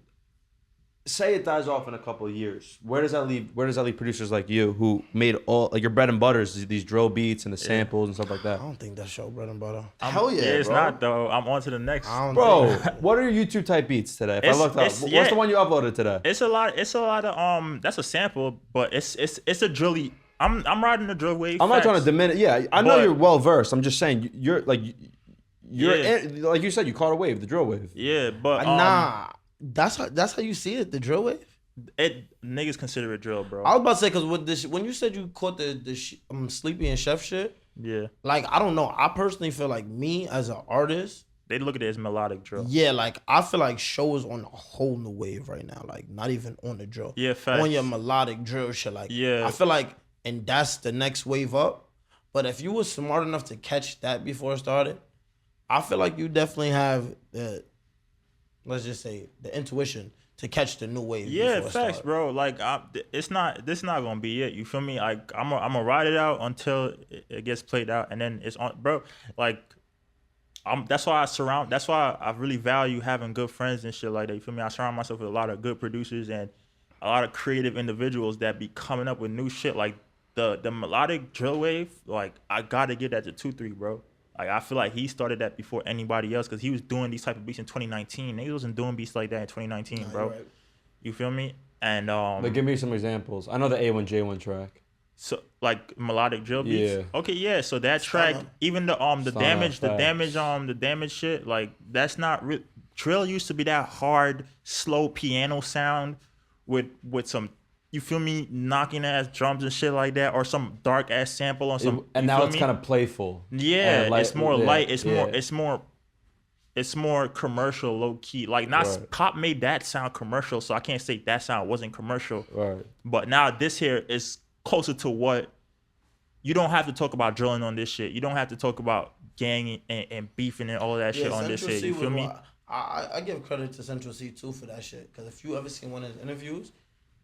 Say it dies off in a couple of years. Where does that leave? Where does that leave producers like you who made all like your bread and butter is these drill beats and the samples and stuff like I that? don't think that's your bread and butter. Hell yeah, It's bro. not though. I'm on to the next. I don't Bro, think- what are your YouTube type beats today? If I looked up, it's- what's yeah. the one you uploaded today? It's a lot of that's a sample, but it's a drilly. I'm riding the drill wave. I'm not trying to diminish. Yeah, I know But- you're well versed. I'm just saying you're like Yeah. like you said, you caught a wave, the drill wave. Yeah, but Nah, that's how you see it. The drill wave. niggas consider it drill, bro. I was about to say because with this, when you said you caught the Sleepy and Chef shit, Yeah, like I don't know. I personally feel like me as an artist, they look at it as melodic drill. yeah, like I feel like Show is on a whole new wave right now. Like not even on the drill. Yeah, facts. On your melodic drill shit. Like Yeah. I feel like, and that's the next wave up. But if you were smart enough to catch that before it started, I feel like you definitely have the, let's just say, the intuition to catch the new wave. Yeah, before it facts, started. bro. Like, this not gonna be it. You feel me? Like, I'm gonna ride it out until it gets played out, and then it's on, bro. Like, that's why I really value having good friends and shit like that. You feel me? I surround myself with a lot of good producers and a lot of creative individuals that be coming up with new shit. Like the melodic drill wave. Like, I gotta give that to 2-3, bro. Like, I feel like he started that before anybody else because he was doing these type of beats in 2019. Niggas wasn't doing beats like that in 2019, Nah, bro. you're right. You feel me? And Like, give me some examples. I know the A1J1 track. so like melodic drill beats. Yeah. Okay, yeah. So that track, Stunner. even the Stunner, damage shit, like that's not real. Drill used to be that hard, slow piano sound with some, you feel me, knocking ass drums and shit like that, or some dark ass sample on some. And you now feel it's me? kind of playful. Yeah, and light. it's more Yeah, light. yeah. It's more commercial, low key. Like, not Right. Cop made that sound commercial, so I can't say that sound wasn't commercial. Right. But now this here is closer to what you don't have to talk about drilling on this shit. You don't have to talk about gang and beefing and all of that shit on this Central shit. You C feel was me? what- I give credit to Central C too for that shit. Because if you ever seen one of his interviews,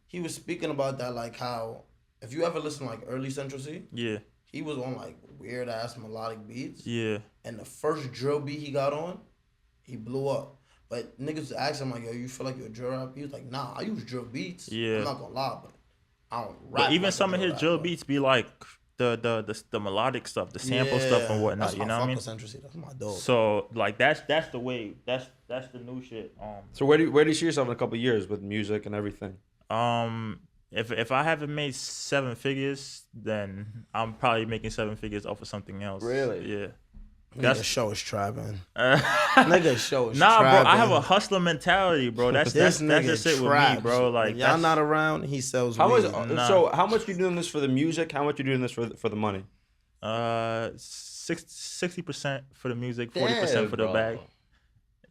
he was speaking about that, like how if you ever listen to like early Central C, Yeah, he was on like weird ass melodic beats. yeah, And the first drill beat he got on, he blew up. But niggas asked him like, yo, you feel like you're a drill rapper? He was like, nah, I use drill beats. Yeah. I'm not gonna lie, but I don't rap. but even like a some of his drill rapper. beats be like the melodic stuff, the sample stuff and whatnot. That's You why know what I fuck mean? with Central C. That's my dog. So like that's the way. That's the new shit. So where do you see yourself in a couple of years with music and everything? If I haven't made 7 figures, then I'm probably making 7 figures off of something else. Really? Yeah. Nigga show is trapping. Nigga show is Nah, trapping. bro, I have a hustler mentality, bro. That's This nigga just it with traps. me, bro. Like When y'all that's- not around, he sells How weed. much? Nah. So how much you doing this for the music? How much you doing this for the money? 60% for the music, 40% for the bro. bag.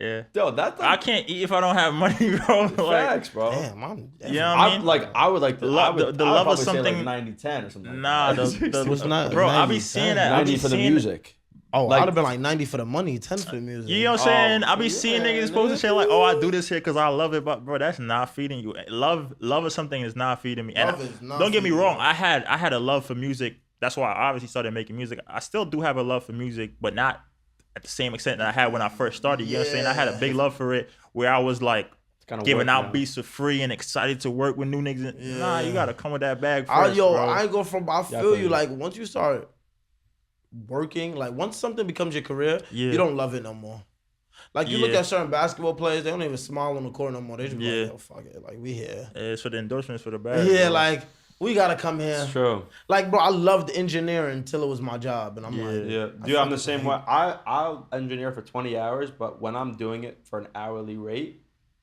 Yeah. Yo, that's I can't eat if I don't have money, bro. Like, facts, bro. Damn, I'm definitely. Yeah, I mean, I would like to. Love- I would, the I would love of probably say something- like 90-10 or something. nah, like that. What's not- bro, I 90, be seeing that. I 90 be for the seeing music. Oh, like- I'd have been like 90 for the money, 10 for the music. You know what I'm saying? I be yeah, seeing niggas posting nigga. shit like, "Oh, I do this here because I love it," but bro, that's not feeding you. Love of something is not feeding me. And Love is not don't get me feeding wrong, you. I had a love for music. That's why I obviously started making music. I still do have a love for music, but not at the same extent that I had when I first started. You know what I'm saying? I had a big love for it where I was like Kinda giving work out now. beats for free and excited to work with new niggas. Nah, you gotta come with that bag first, I bro. go from. I feel Definitely. you. Like once you start working, like once something becomes your career, Yeah. you don't love it no more. Like you look Yeah. at certain basketball players, they don't even smile on the court no more. They just be Yeah. like, yo, fuck it, like we here. It's for the endorsements for the bag. Yeah, bro. like we gotta come here. It's true. Like, bro, I loved engineering until it was my job, and I'm like, Yeah, dude, I'm the same way. I'll engineer for 20 hours, but when I'm doing it for an hourly rate,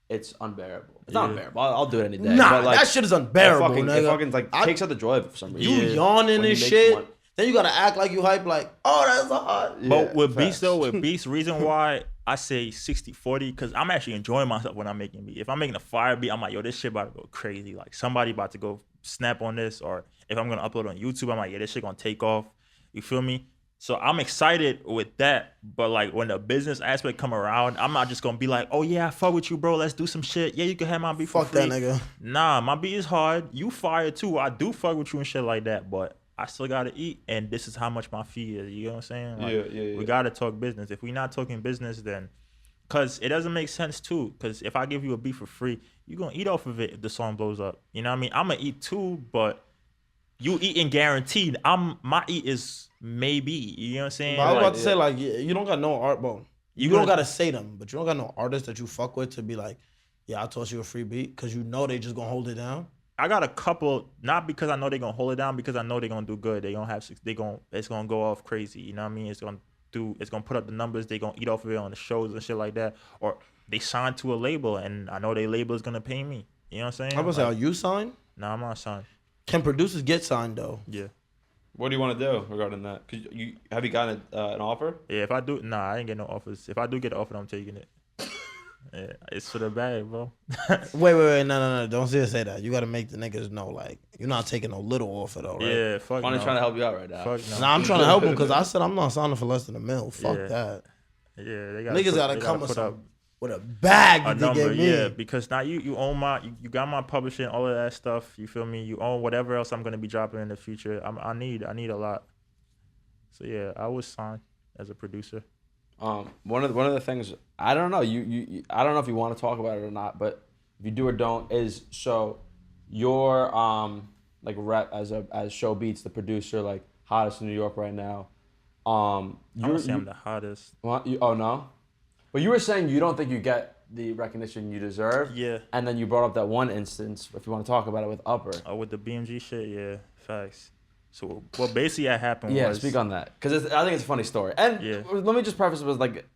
it's unbearable. It's not Yeah. unbearable. I'll do it any day. nah, but like, that shit is unbearable, it nigga. fucking like I- takes out the joy of it for some reason. You Yeah. yawning When and you make shit. one- Then you gotta act like you hype, like, oh, that's hard. Yeah, But with beats facts. though, with beats, reason why I say 60-40, because I'm actually enjoying myself when I'm making beat. If I'm making a fire beat, I'm like, yo, this shit about to go crazy. Like somebody about to go snap on this, or if I'm gonna upload on YouTube, I'm like, yeah, this shit gonna take off. You feel me? So I'm excited with that, but like when the business aspect come around, I'm not just gonna be like, oh yeah, I fuck with you, bro. Let's do some shit. Yeah, you can have my beat for Fuck free. that nigga. Nah, my beat is hard. You fire too. I do fuck with you and shit like that, but I still gotta eat, and this is how much my fee is. You know what I'm saying? Like, Yeah. We gotta talk business. If we not talking business, then cause it doesn't make sense too. Cause if I give you a beat for free, you gonna eat off of it if the song blows up. You know what I mean? I'm gonna eat too, but you eating guaranteed. My eat is maybe. You know what I'm saying? But I was Like, about to say, like, you don't got no art, bro. You don't gotta say them, but you don't got no artist that you fuck with to be like, yeah, I toss you a free beat, because you know they just gonna hold it down. I got a couple, not because I know they're gonna hold it down, because I know they're gonna do good. It's gonna go off crazy. You know what I mean? It's gonna put up the numbers. They gonna eat off of it on the shows and shit like that. Or they signed to a label, and I know their label is gonna pay me. You know what I'm saying? I'm gonna say, are you signed? Nah, I'm not signed. Can producers get signed though? Yeah. What do you want to do regarding that? Have you gotten an offer? Yeah, if I do, I ain't get no offers. If I do get an offer, I'm taking it. Yeah, it's for the bag, bro. Wait, no. Don't say that. You gotta make the niggas know, like, you're not taking no little offer though, right? Yeah, fuck I'm no. trying to help you out right now. Fuck no. Nah, I'm trying to help him because I said I'm not signing for less than $1 million. Fuck Yeah. that. Yeah, they Niggas gotta they come put with up with a bag a that they number, get me. yeah, because now you own you got my publishing, all of that stuff. You feel me? You own whatever else I'm gonna be dropping in the future. I need a lot. So yeah, I was signed as a producer. One of the things, I don't know, you I don't know if you want to talk about it or not, but if you do or don't, is so your like rep as ShoBeatz, the producer, like hottest in New York right now. I'm gonna say I'm the hottest. Oh no, but you were saying you don't think you get the recognition you deserve. Yeah. And then you brought up that one instance, if you want to talk about it, with Upper. Oh, with the BMG shit, yeah, facts. So what basically had happened was... Yeah, speak on that, because I think it's a funny story. And let me just preface it with, like,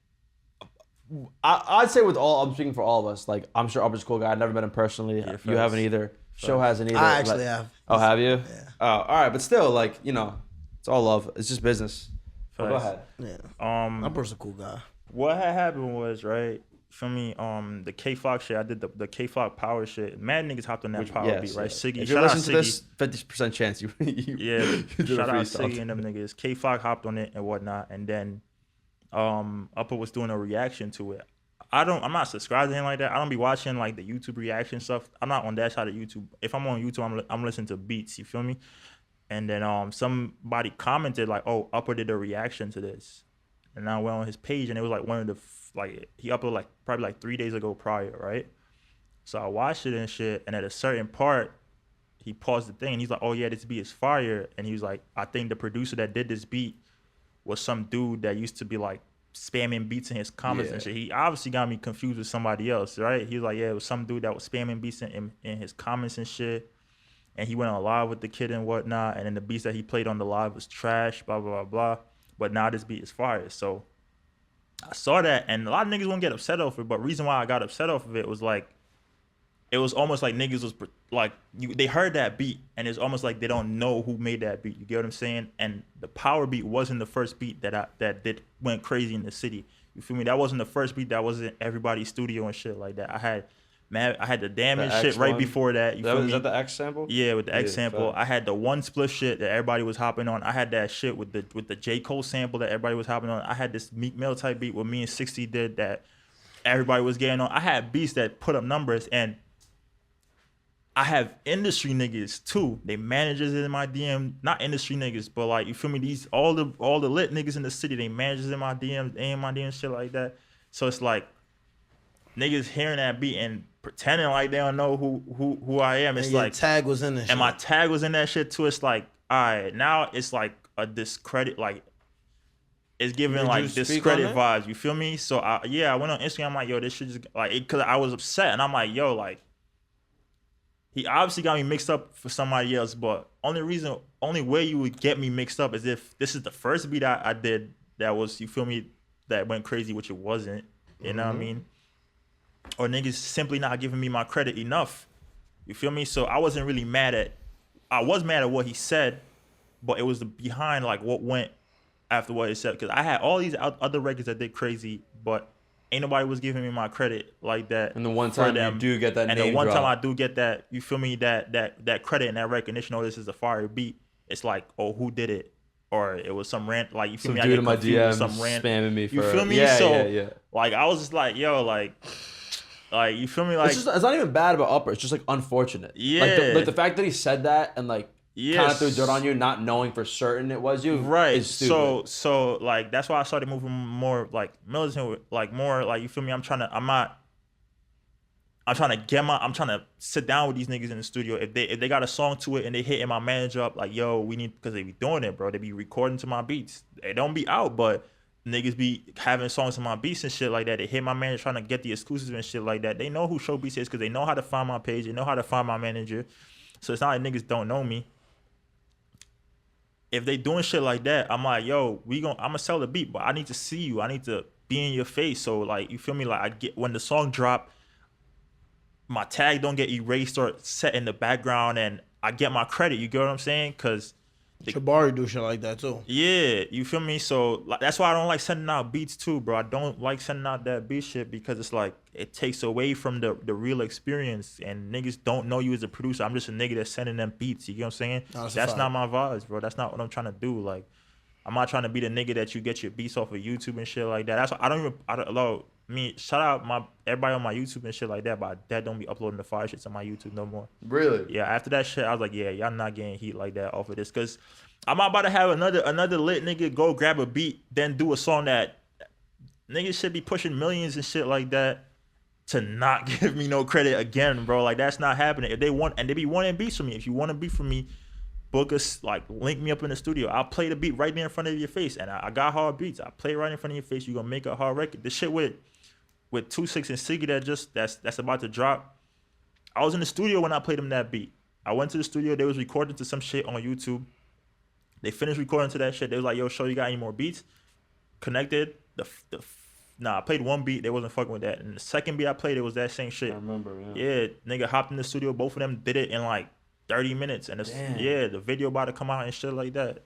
I'd say I'm speaking for all of us. Like, I'm sure Upper's a cool guy. I've never met him personally. Yeah, you haven't either. Show hasn't either. I actually have. Oh, have you? Yeah. Oh, all right, but still, like, you know, it's all love. It's just business. Well, go ahead. Yeah. Upper's a cool guy. What had happened was, right, for me, the K-Flock shit, I did the K-Flock power shit. Mad niggas hopped on that power beat, right? Siggy, if you listen to this, 50% chance you yeah, you shout out Siggy and them niggas. K-Flock hopped on it and whatnot, and then Upper was doing a reaction to it. I'm not subscribed to him like that. I don't be watching like the YouTube reaction stuff. I'm not on that side of YouTube. If I'm on YouTube, I'm listening to beats, you feel me? And then somebody commented like, oh, Upper did a reaction to this. And I went on his page, and it was like one of the he uploaded like probably like 3 days ago prior, right? So I watched it and shit, and at a certain part, he paused the thing, and he's like, "Oh yeah, this beat is fire." And he was like, "I think the producer that did this beat was some dude that used to be like spamming beats in his comments and shit." He obviously got me confused with somebody else, right? He was like, "Yeah, it was some dude that was spamming beats in his comments and shit." And he went on live with the kid and whatnot, and then the beats that he played on the live was trash, blah blah blah blah. But now this beat is fire. So I saw that, and a lot of niggas won't get upset off it. But reason why I got upset off of it was like, it was almost like niggas was like, they heard that beat, and it's almost like they don't know who made that beat. You get what I'm saying? And the power beat wasn't the first beat that went crazy in the city. You feel me? That wasn't the first beat that was in everybody's studio and shit like that. I had the damage shit right before that. You feel me? Is that the X sample? Yeah, with the X sample. Fact. I had the one split shit that everybody was hopping on. I had that shit with the J. Cole sample that everybody was hopping on. I had this Meek Mill type beat with me and 60 did that everybody was getting on. I had beats that put up numbers, and I have industry niggas too. They managers in my DM, not industry niggas, but like, you feel me? These all the lit niggas in the city, they managers in my DMs, they in my DMs, shit like that. So it's like niggas hearing that beat and pretending like they don't know who I am. It's and your like tag was in this. And my tag was in that shit too. It's like, all right, now it's like a discredit, like it's giving like discredit vibes. You feel me? So I went on Instagram. I'm like, yo, this shit just like it, cause I was upset, and I'm like, yo, like he obviously got me mixed up for somebody else. But only way you would get me mixed up is if this is the first beat I did that was, you feel me, that went crazy, which it wasn't. You know what I mean? Or niggas simply not giving me my credit enough. You feel me? So I wasn't really I was mad at what he said, but it was the behind like what went after what he said. Because I had all these other records that did crazy, but ain't nobody was giving me my credit like that. And the one time you do get that name drop. And the one time I do get that, you feel me, that credit and that recognition, oh, this is a fire beat. It's like, oh, who did it? or it was some rant, like you feel Some me? dude in my DMs some rant, spamming me for you feel me? Yeah, so yeah. like I was just like, yo, like you feel me? Like It's not even bad about Upper. It's just like unfortunate. Yeah. Like the fact that he said that and like kind of threw dirt on you, not knowing for certain it was you. Right. Is stupid. So like that's why I started moving more like militant, like more like you feel me? I'm trying to sit down with these niggas in the studio. If they got a song to it and they hitting my manager up like, yo, we need, because they be doing it, bro. They be recording to my beats. They don't be out, but niggas be having songs to my beats and shit like that. They hit my manager trying to get the exclusives and shit like that. They know who ShoBeatz is because they know how to find my page. They know how to find my manager. So it's not like niggas don't know me. If they doing shit like that, I'm like, yo, I'm gonna sell the beat, but I need to see you. I need to be in your face. So like, you feel me? Like I get, when the song drop, my tag don't get erased or set in the background, and I get my credit. You get what I'm saying? Cause Jabari do shit like that too. yeah, you feel me? So like, that's why I don't like sending out beats too, bro. I don't like sending out that beat shit because it's like it takes away from the real experience, and niggas don't know you as a producer. I'm just a nigga that's sending them beats. You get what I'm saying? No, that's not my vibes, bro. That's not what I'm trying to do. Like, I'm not trying to be the nigga that you get your beats off of YouTube and shit like that. That's why I don't shout out everybody on my YouTube and shit like that, but that don't be uploading the fire shit to my YouTube no more. Really? Yeah, after that shit, I was like, yeah, y'all not getting heat like that off of this, because I'm about to have another lit nigga go grab a beat, then do a song that niggas should be pushing millions and shit like that to not give me no credit again, bro. Like, that's not happening. If they want, and they be wanting beats from me, if you want a beat from me, book us, like, link me up in the studio. I'll play the beat right there in front of your face, and I got hard beats. I play it right in front of your face. You gonna make a hard record. The shit with 2-6 and Siggy that's about to drop. I was in the studio when I played them that beat. I went to the studio. They was recording to some shit on YouTube. They finished recording to that shit. They was like, yo, Sho, you got any more beats? Connected. I played one beat. They wasn't fucking with that. And the second beat I played, it was that same shit. I remember, yeah. Nigga hopped in the studio. Both of them did it in like 30 minutes. And the video about to come out and shit like that.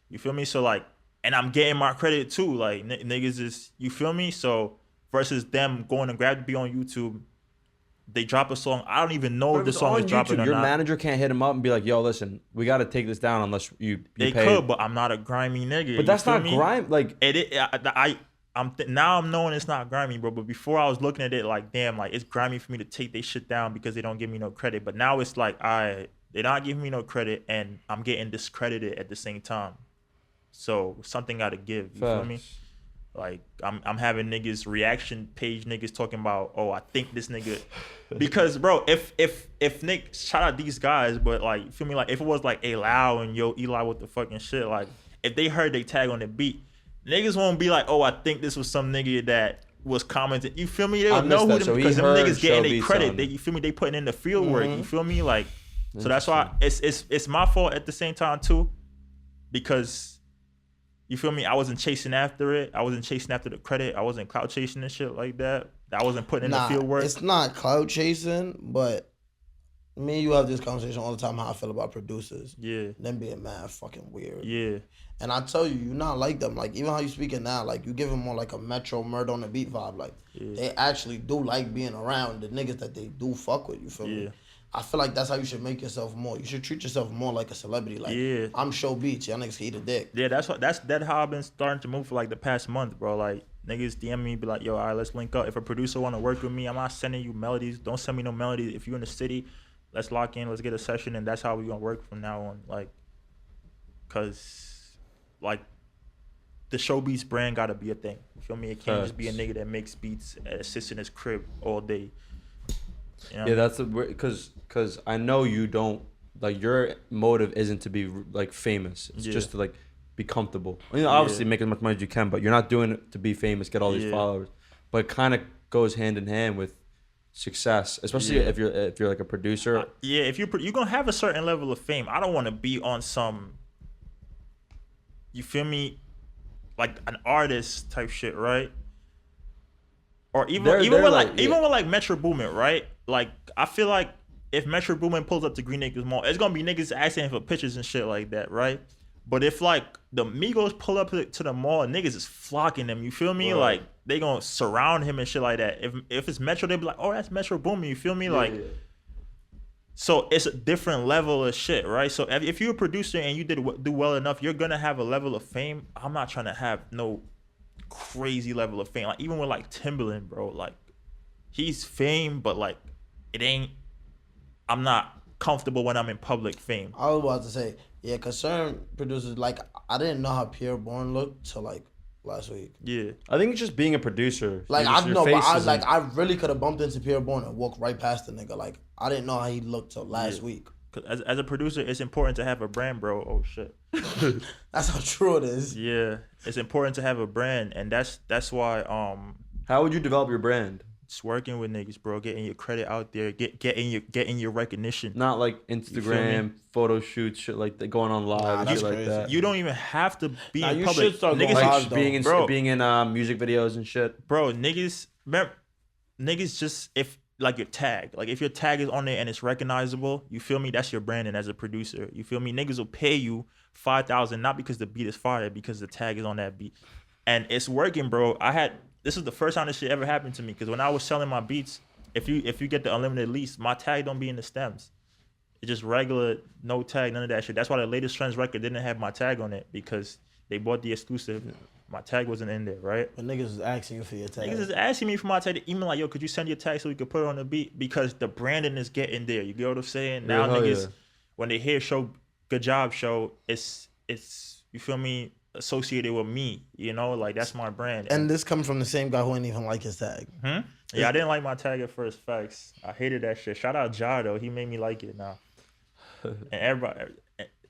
You feel me? So like, and I'm getting my credit too. Like, niggas is, you feel me? So versus them going and grab the beat on YouTube, they drop a song. I don't even know if the song is dropping or your not. manager can't hit him up and be like, yo, listen, we got to take this down unless you they pay. could, but I'm not a grimy nigga. But that's not grimy. Like, now I'm knowing it's not grimy, bro. But before I was looking at it like, damn, like it's grimy for me to take this shit down because they don't give me no credit. But now it's like, they're not giving me no credit and I'm getting discredited at the same time. So something got to give. You feel me? Like, I'm having niggas, reaction page niggas talking about, oh, I think this nigga, because bro, if Nick, shout out these guys, but like, you feel me? Like, if it was like A Lau and Yo Eli with the fucking shit, like if they heard they tag on the beat, niggas won't be like, oh, I think this was some nigga that was commenting. You feel me? They don't know who them, because them niggas getting their credit. You feel me? They putting in the field work. You feel me? Like, so that's why it's my fault at the same time too, because you feel me? I wasn't chasing after it. I wasn't chasing after the credit. I wasn't clout chasing and shit like that. I wasn't putting in the field work. It's not clout chasing, but me and you have this conversation all the time, how I feel about producers. Yeah. Them being mad fucking weird. Yeah. And I tell you, you're not like them. Like, even how you speaking now, like, you give them more like a Metro Murder on the Beat vibe. Like, they actually do like being around the niggas that they do fuck with. You feel me? I feel like that's how you should make yourself more. You should treat yourself more like a celebrity. Like, I'm ShoBeatz. Y'all niggas can eat a dick. Yeah, that's how I've been starting to move for like the past month, bro. Like, niggas DM me, be like, yo, all right, let's link up. If a producer want to work with me, I'm not sending you melodies. Don't send me no melodies. If you're in the city, let's lock in. Let's get a session, and that's how we gonna work from now on. Like, cause like the ShoBeatz brand gotta be a thing. You feel me? It can't just be a nigga that makes beats and sits in his crib all day. You know? Yeah, that's because I know you don't, like, your motive isn't to be like famous. It's just to like be comfortable. I mean, obviously make as much money as you can, but you're not doing it to be famous, get all these followers. But it kind of goes hand in hand with success, especially if you're like a producer. If you're gonna have a certain level of fame. I don't want to be on some, you feel me, like an artist type shit, right? Or even with Metro Boomin, right? Like, I feel like if Metro Boomin pulls up to Green Acres Mall, it's gonna be niggas asking for pictures and shit like that, right? But if like the Migos pull up to the mall, niggas is flocking them. You feel me? Right. Like, they gonna surround him and shit like that. If it's Metro, they be like, oh, that's Metro Boomin. You feel me? Like, So it's a different level of shit, right? So if you're a producer and you do well enough, you're gonna have a level of fame. I'm not trying to have no crazy level of fame. Like even with like Timberland, bro, like he's fame, but like it ain't. I'm not comfortable when I'm in public fame. I was about to say, yeah, cause certain producers, like I didn't know how Pierre Bourne looked till like last week. Yeah, I think it's just being a producer. Like Your I know, but face isn't- I really could have bumped into Pierre Bourne and walked right past the nigga. Like I didn't know how he looked till last week. 'cause as a producer, it's important to have a brand, bro. Oh shit. That's how true it is. Yeah, it's important to have a brand, and that's why How would you develop your brand? it's working with niggas, bro. Getting your credit out there, getting your recognition. Not like feel Instagram photo shoots, shit like that, going on live Nah, and that's shit like crazy. that. You don't even have to be Nah, in you public. should start going Niggas, live, Like though. being in Bro. being in music videos and shit. bro, niggas just if like your tag, like if your tag is on there and it's recognizable, you feel me? That's your branding as a producer. You feel me? Niggas will pay you $5,000 not because the beat is fire, because the tag is on that beat, and it's working, bro. This is the first time this shit ever happened to me, because when I was selling my beats, if you get the unlimited lease, my tag don't be in the stems. It's just regular, no tag, none of that shit. That's why the latest Trends record didn't have my tag on it, because they bought the exclusive. My tag wasn't in there, right? But niggas is asking you for your tag. Niggas is asking me for my tag. Even like, yo, could you send your tag so we could put it on the beat? Because the branding is getting there. You get what I'm saying? Now hell niggas, yeah. when they hear Good Job Show, it's you feel me, associated with me. You know, like that's my brand. And this comes from the same guy who ain't even like his tag. Yeah, I didn't like my tag at first. Facts. I hated that shit. Shout out Ja though. He made me like it now. And everybody,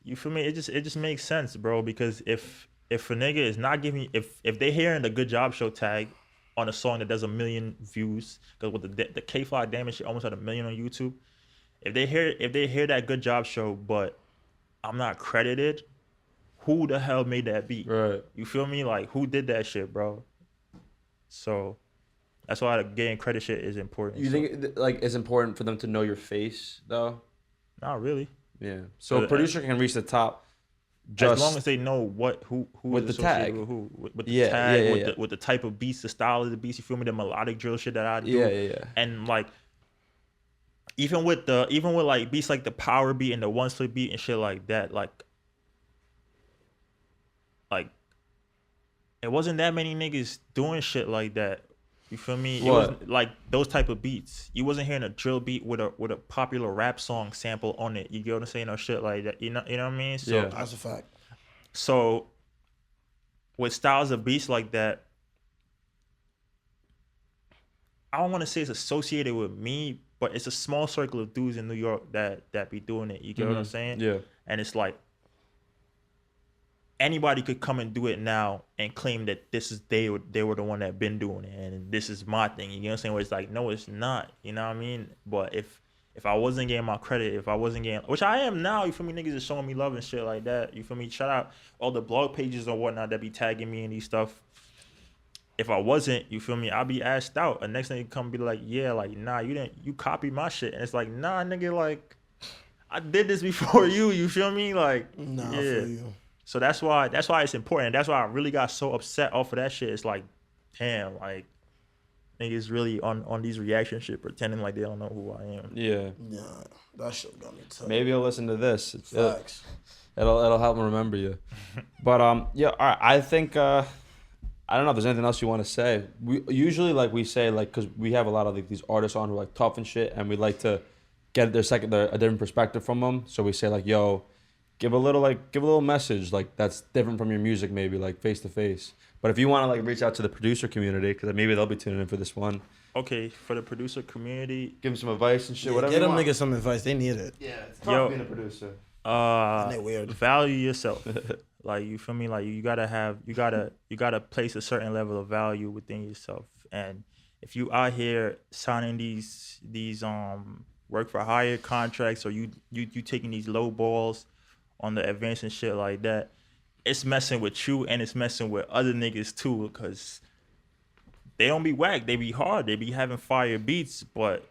you feel me? It just makes sense, bro. Because if a nigga is not giving, if they hearing the Good Job Show tag on a song that does 1 million views, because with the K-Fly damage shit almost had 1 million on YouTube. If they hear that Good Job Show, but I'm not credited, who the hell made that beat? Right. You feel me? Like who did that shit, bro? So that's why the getting credit shit is important. You think like it's important for them to know your face though? Not really. Yeah. So a producer can reach the top just as long as they know who with is the associated tag. with who, with the Yeah, tag, yeah, with yeah. with the type of beats, the style of the beats. You feel me? The melodic drill shit that I do. Yeah. And like, even with like beats like the power beat and the one slip beat and shit like that, like it wasn't that many niggas doing shit like that. You feel me? It was like those type of beats. You wasn't hearing a drill beat with a popular rap song sample on it. You get what I'm saying? Or shit like that. You know what I mean? So Yeah. That's a fact. So with styles of beats like that, I don't want to say it's associated with me, but it's a small circle of dudes in New York that be doing it. You get what I'm saying? Yeah. And it's like anybody could come and do it now and claim that this is they were the one that been doing it and this is my thing. You get what I'm saying? Where it's like, no, it's not. You know what I mean? But if I wasn't getting my credit, if I wasn't getting, which I am now, you feel me? Niggas is showing me love and shit like that. You feel me? Shout out all the blog pages or whatnot that be tagging me and these stuff. If I wasn't, you feel me? I'll be asked out. And next thing you come be like, yeah, like, nah, you copied my shit. And it's like, nah, nigga, like, I did this before you feel me? Like, Nah, yeah. I feel you. So that's why it's important. That's why I really got so upset off of that shit. It's like, damn, like, niggas really on these reaction shit pretending like they don't know who I am. Yeah. Nah, that shit got me tough. Maybe I'll listen to this. Facts. It'll help me remember you. But yeah, all right. I think I don't know if there's anything else you want to say. We usually we say because we have a lot of these artists on who are like tough and shit, and we like to get a different perspective from them. So we say yo, give a little message that's different from your music, maybe face to face. But if you want to reach out to the producer community, because maybe they'll be tuning in for this one. Okay, for the producer community, Give them some advice and shit. Yeah, whatever. get you them want. niggas some advice. They need it. Yeah, it's Yo. tough being a producer. And they weird. value yourself. Like, you feel me? Like, you gotta place a certain level of value within yourself. And if you out here signing these work for hire contracts, or you taking these low balls on the advance and shit like that, it's messing with you and it's messing with other niggas too, because they don't be whack. They be hard. They be having fire beats, but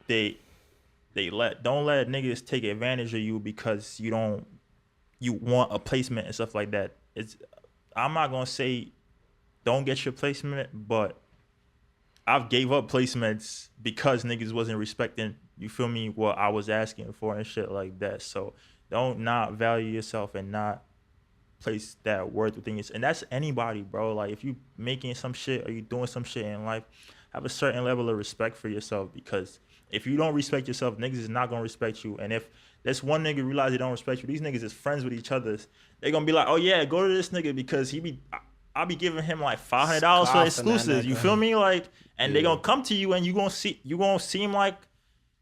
don't let niggas take advantage of you because you want a placement and stuff like that. I'm not gonna say don't get your placement, but I've gave up placements because niggas wasn't respecting you feel me, what I was asking for and shit like that. So don't not value yourself and not place that worth within yourself. And that's anybody, bro. Like if you making some shit or you doing some shit in life, have a certain level of respect for yourself, because if you don't respect yourself, niggas is not gonna respect you. And if this one nigga realize they don't respect you, these niggas is friends with each other. They gonna be like, oh yeah, go to this nigga because I'll be giving him like $500 for exclusives. You feel me? Like, and they gonna come to you and you gonna seem like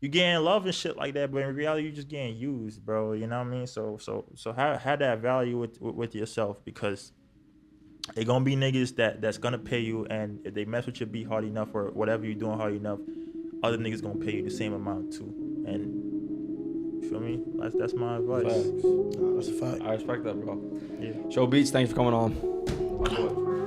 you getting love and shit like that, but in reality you just getting used, bro. You know what I mean? So have that value with yourself, because they gonna be niggas that's gonna pay you, and if they mess with your beat hard enough or whatever you doing hard enough, other niggas gonna pay you the same amount too. And you feel me? That's my advice. Facts. Nah, that's a fact. I respect that, bro. Yeah. ShoBeatz, thanks for coming on.